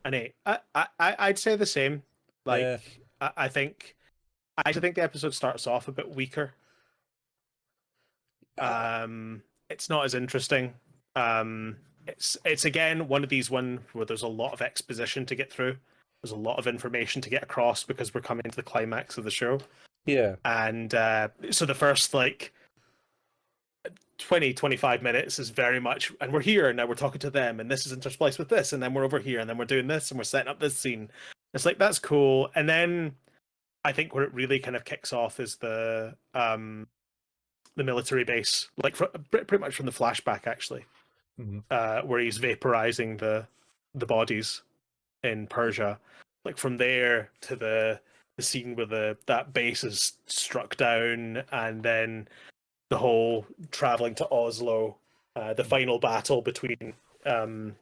an eight. I'd say the same. Yeah, Like I actually think the episode starts off a bit weaker. uh, It's not as interesting. Um, it's again one of these one where there's a lot of exposition to get through. There's a lot of information to get across because we're coming to the climax of the show. yeah, And so the first like 20-25 minutes is very much, and we're here and now we're talking to them and this is interspliced with this and then we're over here and then we're doing this and we're setting up this scene. It's like that's cool. And then I think where it really kind of kicks off is the military base, like pretty much from the flashback actually, mhm, where he's vaporizing the bodies in Persia. Like from there to the scene where that base is struck down, and then the whole traveling to Oslo, the final battle between um,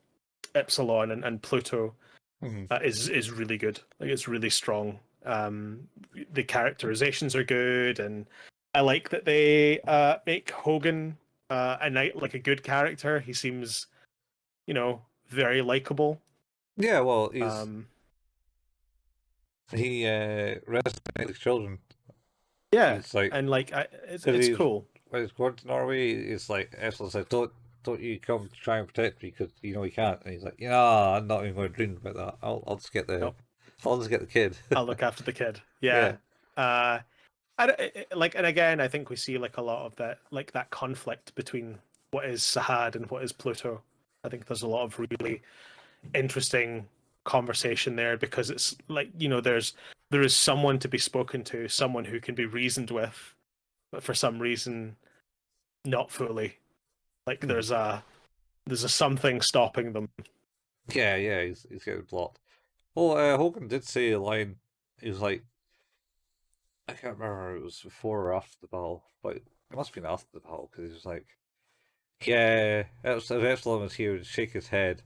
Epsilon and Pluto mhm. is really good. Like it's really strong. The characterizations are good, and I like that they make Hogan a night like a good character. He seems, very likable. Yeah. Well, Um, he resonates with children. yeah, He's like and like because it's cool. when he's going to Norway, it's like Essel's like, don't you come to try and protect me because you know he can't. And he's like, yeah, I'm not even going to dream about that. I'll just get the Nope, I'll just get the kid. I'll look after the kid. Yeah. Yeah. Uh, And again, I think we see like a lot of that, like that conflict between what is Sahad and what is Pluto. I think there's a lot of really interesting conversation there because it's like there is someone to be spoken to, someone who can be reasoned with, but for some reason not fully. Like Hmm. there's a something stopping them. Yeah, he's getting blocked. Well, Hogan did say a line. He was like, I can't remember if it was before or after the battle, but it must have been after the battle because he was like, yeah, if Epsilon was here, he'd shake his head,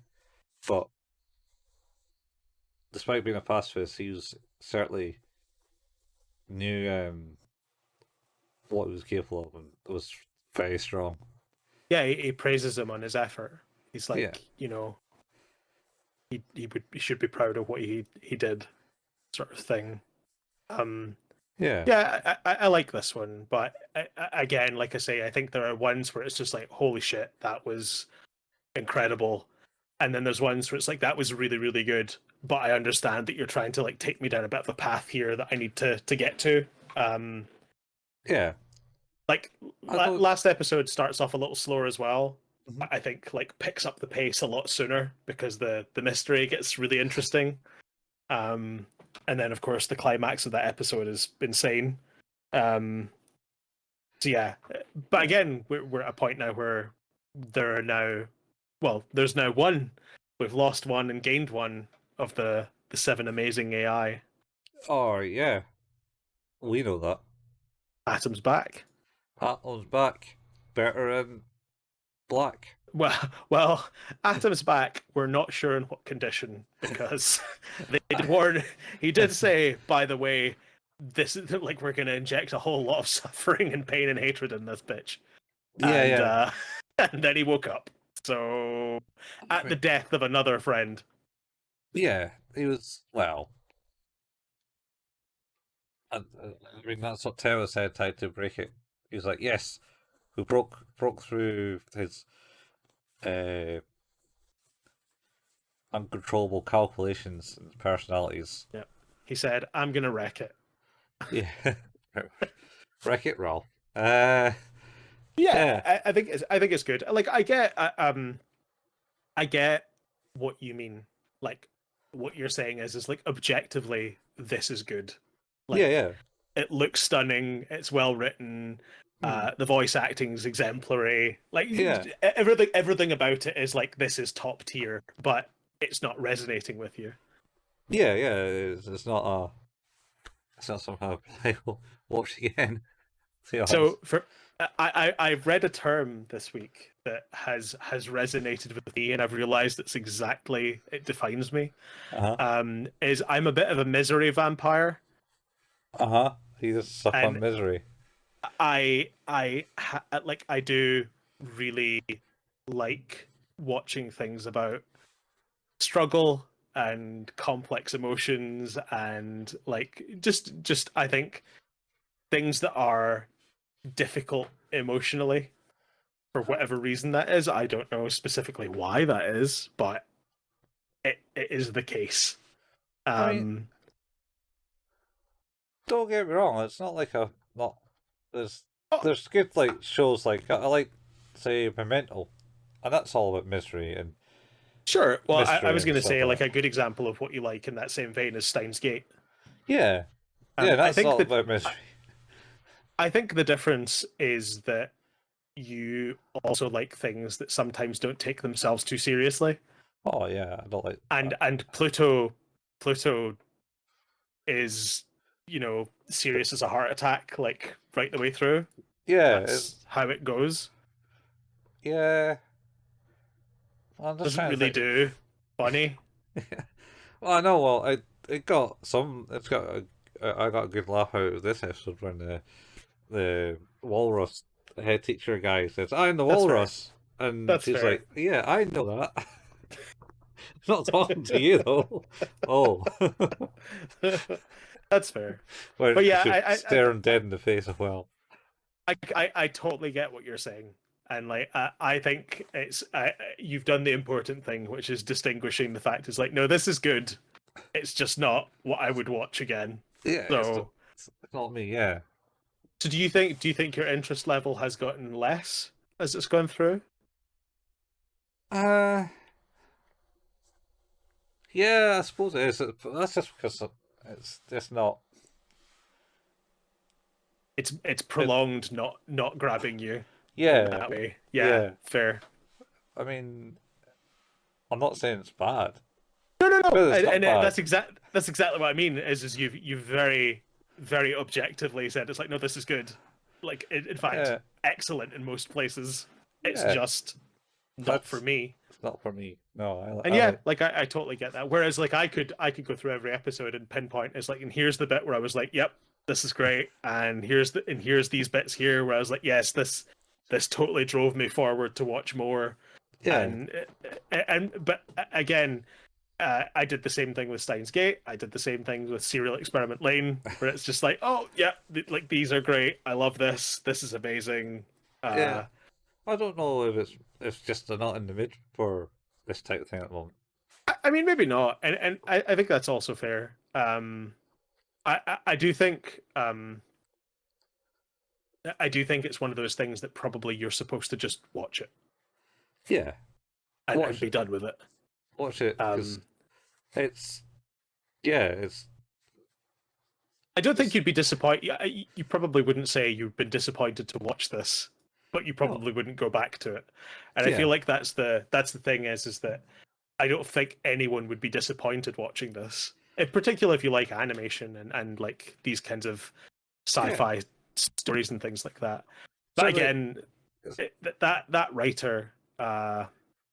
but despite being a pacifist, he was certainly knew what he was capable of and was very strong. Yeah, he praises him on his effort. He's Yeah, like, he should be proud of what he did, sort of thing. Um, yeah, yeah, I like this one, but again, like I say, I think there are ones where it's just like, holy shit, that was incredible, and then there's ones where it's like that was really really good, but I understand that you're trying to like take me down a bit of a path here that I need to get to. Um, yeah. like I don't. last episode starts off a little slower as well. Mhm. I think like picks up the pace a lot sooner because the mystery gets really interesting. Um, and then of course the climax of that episode is insane. Um, so yeah, but again, we're at a point now where there are now, well, there's now one. We've lost one and gained one of the seven amazing AI. Oh yeah, we know that. Atom's back. Atlas back, better in black. Well, Atom's back. We're not sure in what condition because they did warn. He did say, by the way, this is like we're going to inject a whole lot of suffering and pain and hatred in this bitch, Yeah, and yeah. and then he woke up. So I at the mean, death of another friend. yeah, he was well. I mean, that's what Taylor said. Tried to break it. He was like, "Yes, we broke through his uh, uncontrollable calculations and personalities." Yeah, he said, "I'm gonna wreck it." Yeah, wreck it, Ralph. Uh, yeah, Yeah, I think it's good. Like I get what you mean. Like what you're saying is like objectively this is good. yeah, Like yeah. it looks stunning, it's well written, Hmm. the voice acting's exemplary. Like Yeah, everything about it is like this is top tier, but it's not resonating with you. yeah. It's not somehow I will watch again. To be honest. So for I've read a term this week that has resonated with me, and I've realized it's exactly it defines me. Uh huh. Is I'm a bit of a misery vampire, Uh huh. He just suffer and misery. like I do really like watching things about struggle and complex emotions and like just I think things that are difficult emotionally for whatever reason that is. I don't know specifically why that is, but it is the case. I mean, Um, don't get me wrong. It's not like a not. There's oh, there's good like shows like I like say Memento, and that's all about misery and sure. Well, I mystery was and going to stuff say like like that. a good example of what you like in that same vein is Steins Gate. Yeah, yeah, I that's think all that about misery. I think the difference is that you also like things that sometimes don't take themselves too seriously, Oh yeah, I don't like that. and Pluto is serious as a heart attack like right the way through. Yeah, That's how it goes. yeah. I'm just Doesn't trying to really think. do funny. Well, I know. Well, it got some. It's got. I got a good laugh out of this episode when the walrus head teacher guy says, "I'm the That's fair. walrus," and That's she's fair. like, "Yeah, I know that." Not talking to you though. Oh, That's fair. when But yeah, she's staring dead in the face as well. I totally get what you're saying, and like I think you've done the important thing, which is distinguishing the fact is like, no, this is good. It's just not what I would watch again. Yeah, So it's not me. Yeah, So do you think your interest level has gotten less as it's gone through? Uh, yeah, I suppose it is. But that's just because it's just not. It's It, prolonged not grabbing you in yeah, that way. Yeah, yeah. fair. I mean, I'm not saying it's bad, No, no, no. but it's not bad. That's exactly what I mean. Is you've very objectively said it's like no, this is good. Like in fact, Yeah, excellent in most places. It's yeah. just not for That's me. it's not for me. No, And I yeah, like. like I totally get that. Whereas like I could go through every episode and pinpoint it's like and here's the bit where I was like, yep, this is great, and here's these bits here where I was like, yes, this totally drove me forward to watch more. Yeah, And but again, I did the same thing with Steins Gate. I did the same thing with Serial Experiment Lane, where it's just like, oh yeah, like these are great. I love this. This is amazing. yeah. Uh, I don't know if it's just they're not in the mood for this type of thing at the moment. I mean, maybe not, and I think that's also fair. I do think I do think it's one of those things that probably you're supposed to just watch it Yeah, and watch be it. done with it. Watch it because Um, it's yeah, it's I don't think it's you'd be disappointed. You probably wouldn't say you've been disappointed to watch this, but you no, probably wouldn't go back to it. And I feel yeah, like that's the thing is that I don't think anyone would be disappointed watching this. In particular, if you like animation and like these kinds of yeah. sci-fi stories and things like that. But So like, again, it's- that writer,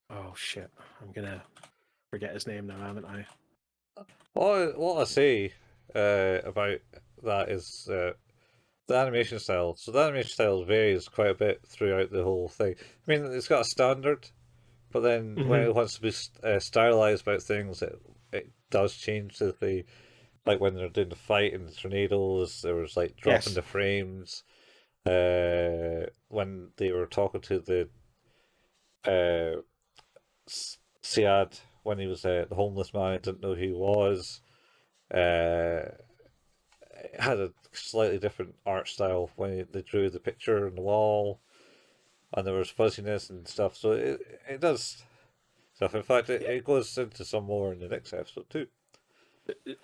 oh shit, I'm gonna forget his name now, haven't I? what I say about that is the animation style. So the animation style varies quite a bit throughout the whole thing. I mean, it's got a standard, but then when Mm-hmm. it wants to be stylized about things, it does change to the like when they're doing the fight in the tornadoes. There was like dropping Yes. the frames. When they were talking to the uh, Siad when he was the homeless man, I didn't know who he was. Uh, it had a slightly different art style when they drew the picture on the wall, and there was fuzziness and stuff. So it does stuff. In fact, it goes into some more in the next episode too.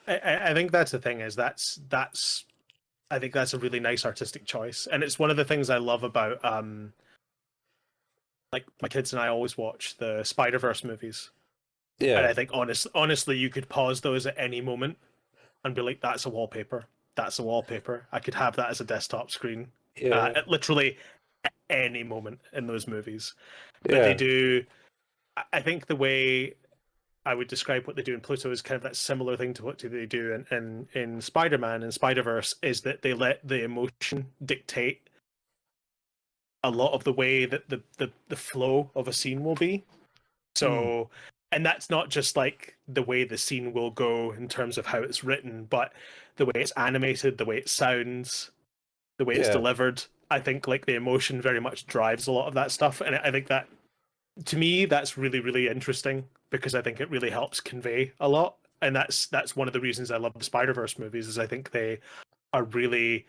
I think that's the thing is that's I think that's a really nice artistic choice, and it's one of the things I love about like my kids and I always watch the Spider-Verse movies, and Yeah, I think honestly you could pause those at any moment and be like, that's a wallpaper. That's a wallpaper. I could have that as a desktop screen yeah, at literally any moment in those movies. But they yeah. do, I think the way I would describe what they do in Pluto is kind of that similar thing to what they do in Spider-Man and Spider-Verse is that they let the emotion dictate a lot of the way that the flow of a scene will be. Hmm. So, and that's not just like the way the scene will go in terms of how it's written, but the way it's animated, the way it sounds, the way it's Yeah, delivered. I think like the emotion very much drives a lot of that stuff, and I think that to me that's really interesting because I think it really helps convey a lot, and that's one of the reasons I love the Spider Verse movies is I think they are really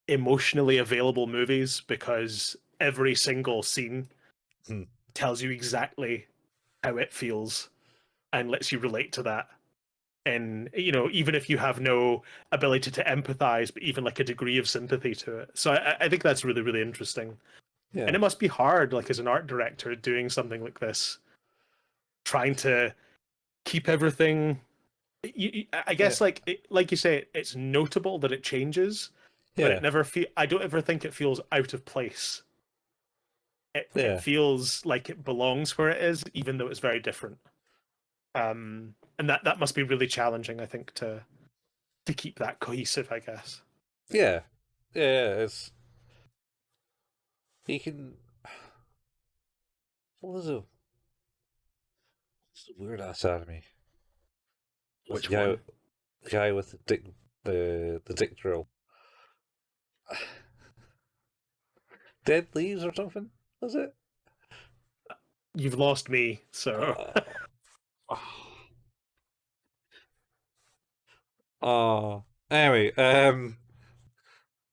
emotionally available movies because every single scene hmm. tells you exactly how it feels and lets you relate to that. And you know, even if you have no ability to empathize, but even like a degree of sympathy to it. So I think that's really interesting. And Yeah, it must be hard, like as an art director, doing something like this, trying to keep everything. I yeah, guess, like you say, it's notable that it changes, but yeah, it never feel. I don't ever think it feels out of place. It yeah, feels like it belongs where it is, even though it's very different. And that must be really challenging, I think, to keep that cohesive, I guess. yeah, yeah. It's he can. What was it? It's a weird ass anime. Was Which one? the guy with the dick drill? Dead leaves or something? Was it? You've lost me, so Uh, oh. Anyway,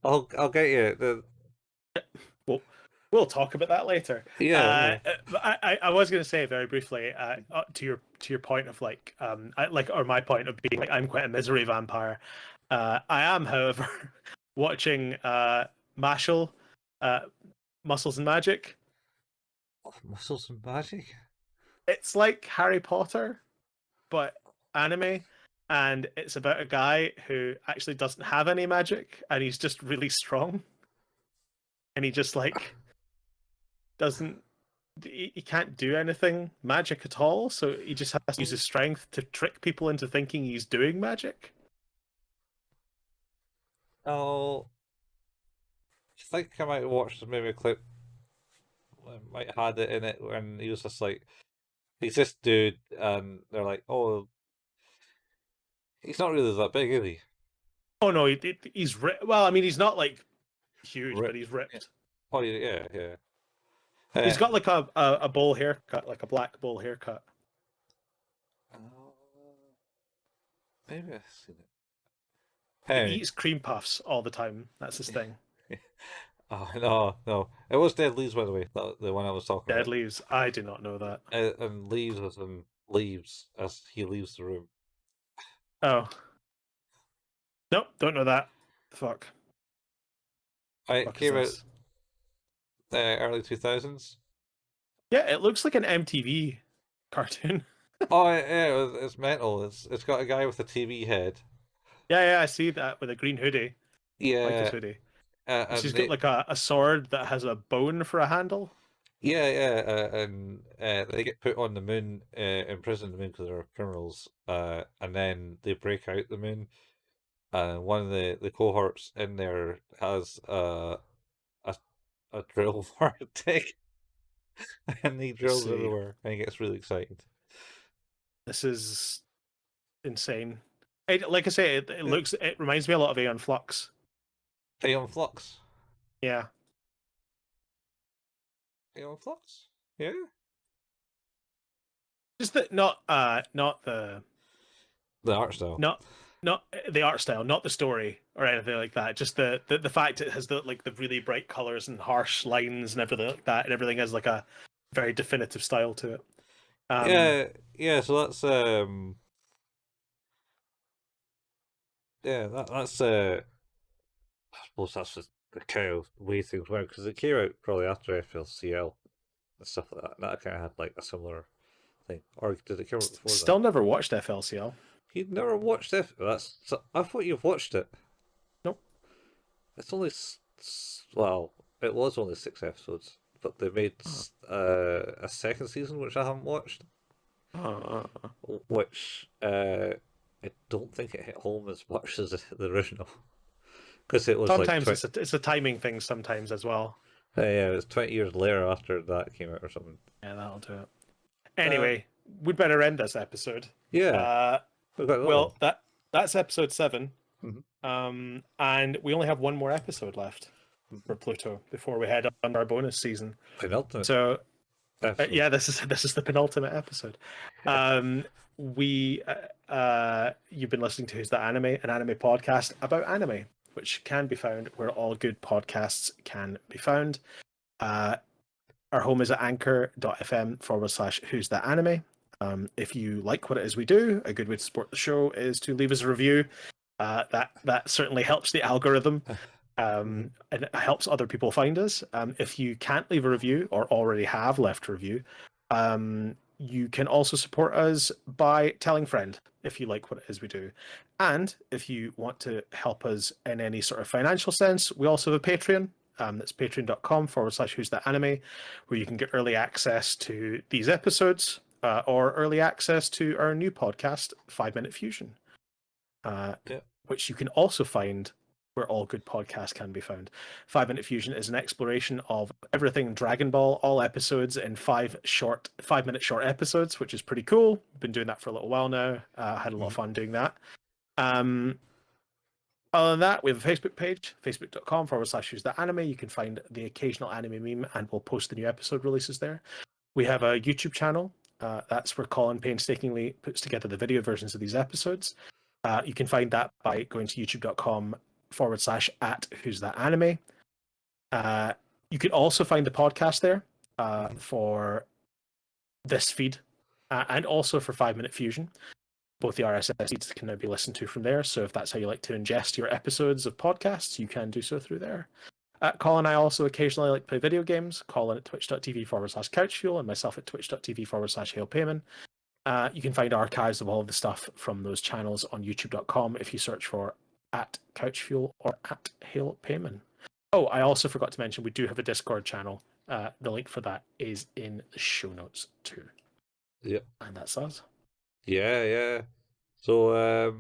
I'll get you. We'll talk about that later. Yeah. But I was going to say very briefly to your point of like or my point of being like I'm quite a misery vampire. I am, however, watching Mashal, uh, Muscles and Magic. Muscles and magic. It's like Harry Potter, but anime, and it's about a guy who actually doesn't have any magic, and he's just really strong, and he just like doesn't he can't do anything magic at all, so he just has to use his strength to trick people into thinking he's doing magic. Oh, I think I might have watched maybe a clip. I might have had it in it when he was just like, he's this dude, and they're like, oh, he's not really that big, is he? Oh no, he's well. I mean, he's not like huge, but Rip. he's Yeah. ripped. Oh, yeah, yeah. He's got like a bowl haircut, like a black bowl haircut. Uh, maybe I've seen it. He Anyway. eats cream puffs all the time. That's his thing. Oh, no, no. It was Dead Leaves, by the way, the one I was talking Dead about. leaves. I do not know that. And leaves as in leaves as he leaves the room. Oh, nope, don't know that. Fuck. It Fuck is came out this? early 2000s. Yeah, it looks like an MTV cartoon. Oh, yeah, it's mental. It's got a guy with a TV head. Yeah, I see that with a green hoodie. I like his Yeah, hoodie. And and she's got like a sword that has a bone for a handle. and they get put on the moon, imprisoned the moon because they're criminals. And then they break out the moon, and one of the cohorts in there has a a drill for a dick, and he Let's drills see. everywhere, and he gets really excited. This is insane. Like I say, it Yeah. looks. It reminds me a lot of Aeon Flux. Aeon Flux. Yeah, Aeon Flux. Yeah. just that not the The art style. not not the art style, not the story or anything like that. Just the fact it has the like the really bright colors and harsh lines and everything like that, and everything has like a very definitive style to it. Um, Yeah, yeah. So that's yeah, that's I suppose that's just the kind of way things went because it came out probably after FLCL and stuff like that. And that kind of had like a similar thing, or did it come out before that? Still never watched FLCL. You'd never watched it. I thought you've watched it. Nope. It's only well, it was only 6 episodes, but they made a second season which I haven't watched, Uh, which I don't think it hit home as much as the original because it was like Sometimes it's a timing thing. Sometimes as well. yeah, it was 20 years later after that came out or something. Yeah, that'll do it. Uh, Anyway, we'd better end this episode. yeah, Uh, we got another one. well, that's episode 7. Mhm, And we only have one more episode left mhm. for Pluto before we head on our bonus season. Penultimate So episode. yeah, this is the penultimate episode. We You've been listening to Who's That Anime, an anime podcast about anime, which can be found where all good podcasts can be found. Our home is at anchor.fm/ Who's That Anime. If you like what it is we do, a good way to support the show is to leave us a review. That certainly helps the algorithm, Mhm. and it helps other people find us. If you can't leave a review or already have left a review, you can also support us by telling a friend if you like what it is we do. And if you want to help us in any sort of financial sense, we also have a Patreon. That's patreon.com/ Who's That Anime, where you can get early access to these episodes or early access to our new podcast, 5 Minute Fusion, Yeah. which you can also find where all good podcasts can be found. 5 Minute Fusion is an exploration of everything Dragon Ball, all episodes in 5-minute short episodes, which is pretty cool. Been doing that for a little while now. Had a lot of Mhm. fun doing that. Other than that, we have a Facebook page, facebook.com/ Who's That Anime. You can find the occasional anime meme, and we'll post the new episode releases there. We have a YouTube channel. That's where Colin painstakingly puts together the video versions of these episodes. You can find that by going to youtube.com at Who's That Anime. You can also find the podcast there for this feed and also for 5 Minute Fusion. Both the RSS feeds can now be listened to from there. So if that's how you like to ingest your episodes of podcasts, you can do so through there. Colin and I also occasionally like to play video games. Colin at twitch.tv/couchfuel and myself at twitch.tv/HalePayman. You can find archives of all of the stuff from those channels on youtube.com if you search for at couchfuel or at HalePayman. Oh, I also forgot to mention we do have a Discord channel. The link for that is in the show notes too. Yep. And that's us. Yeah. So,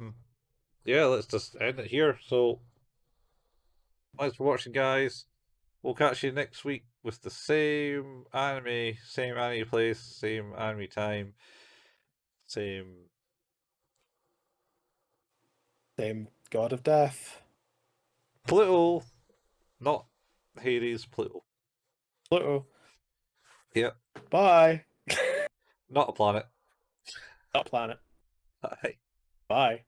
yeah, let's just end it here. So, thanks for watching, guys. We'll catch you next week with the same anime place, same anime time, same God of Death. Pluto, not Hades, Pluto. Pluto. Yep. Bye. Not a planet. Not planet. Bye. Bye.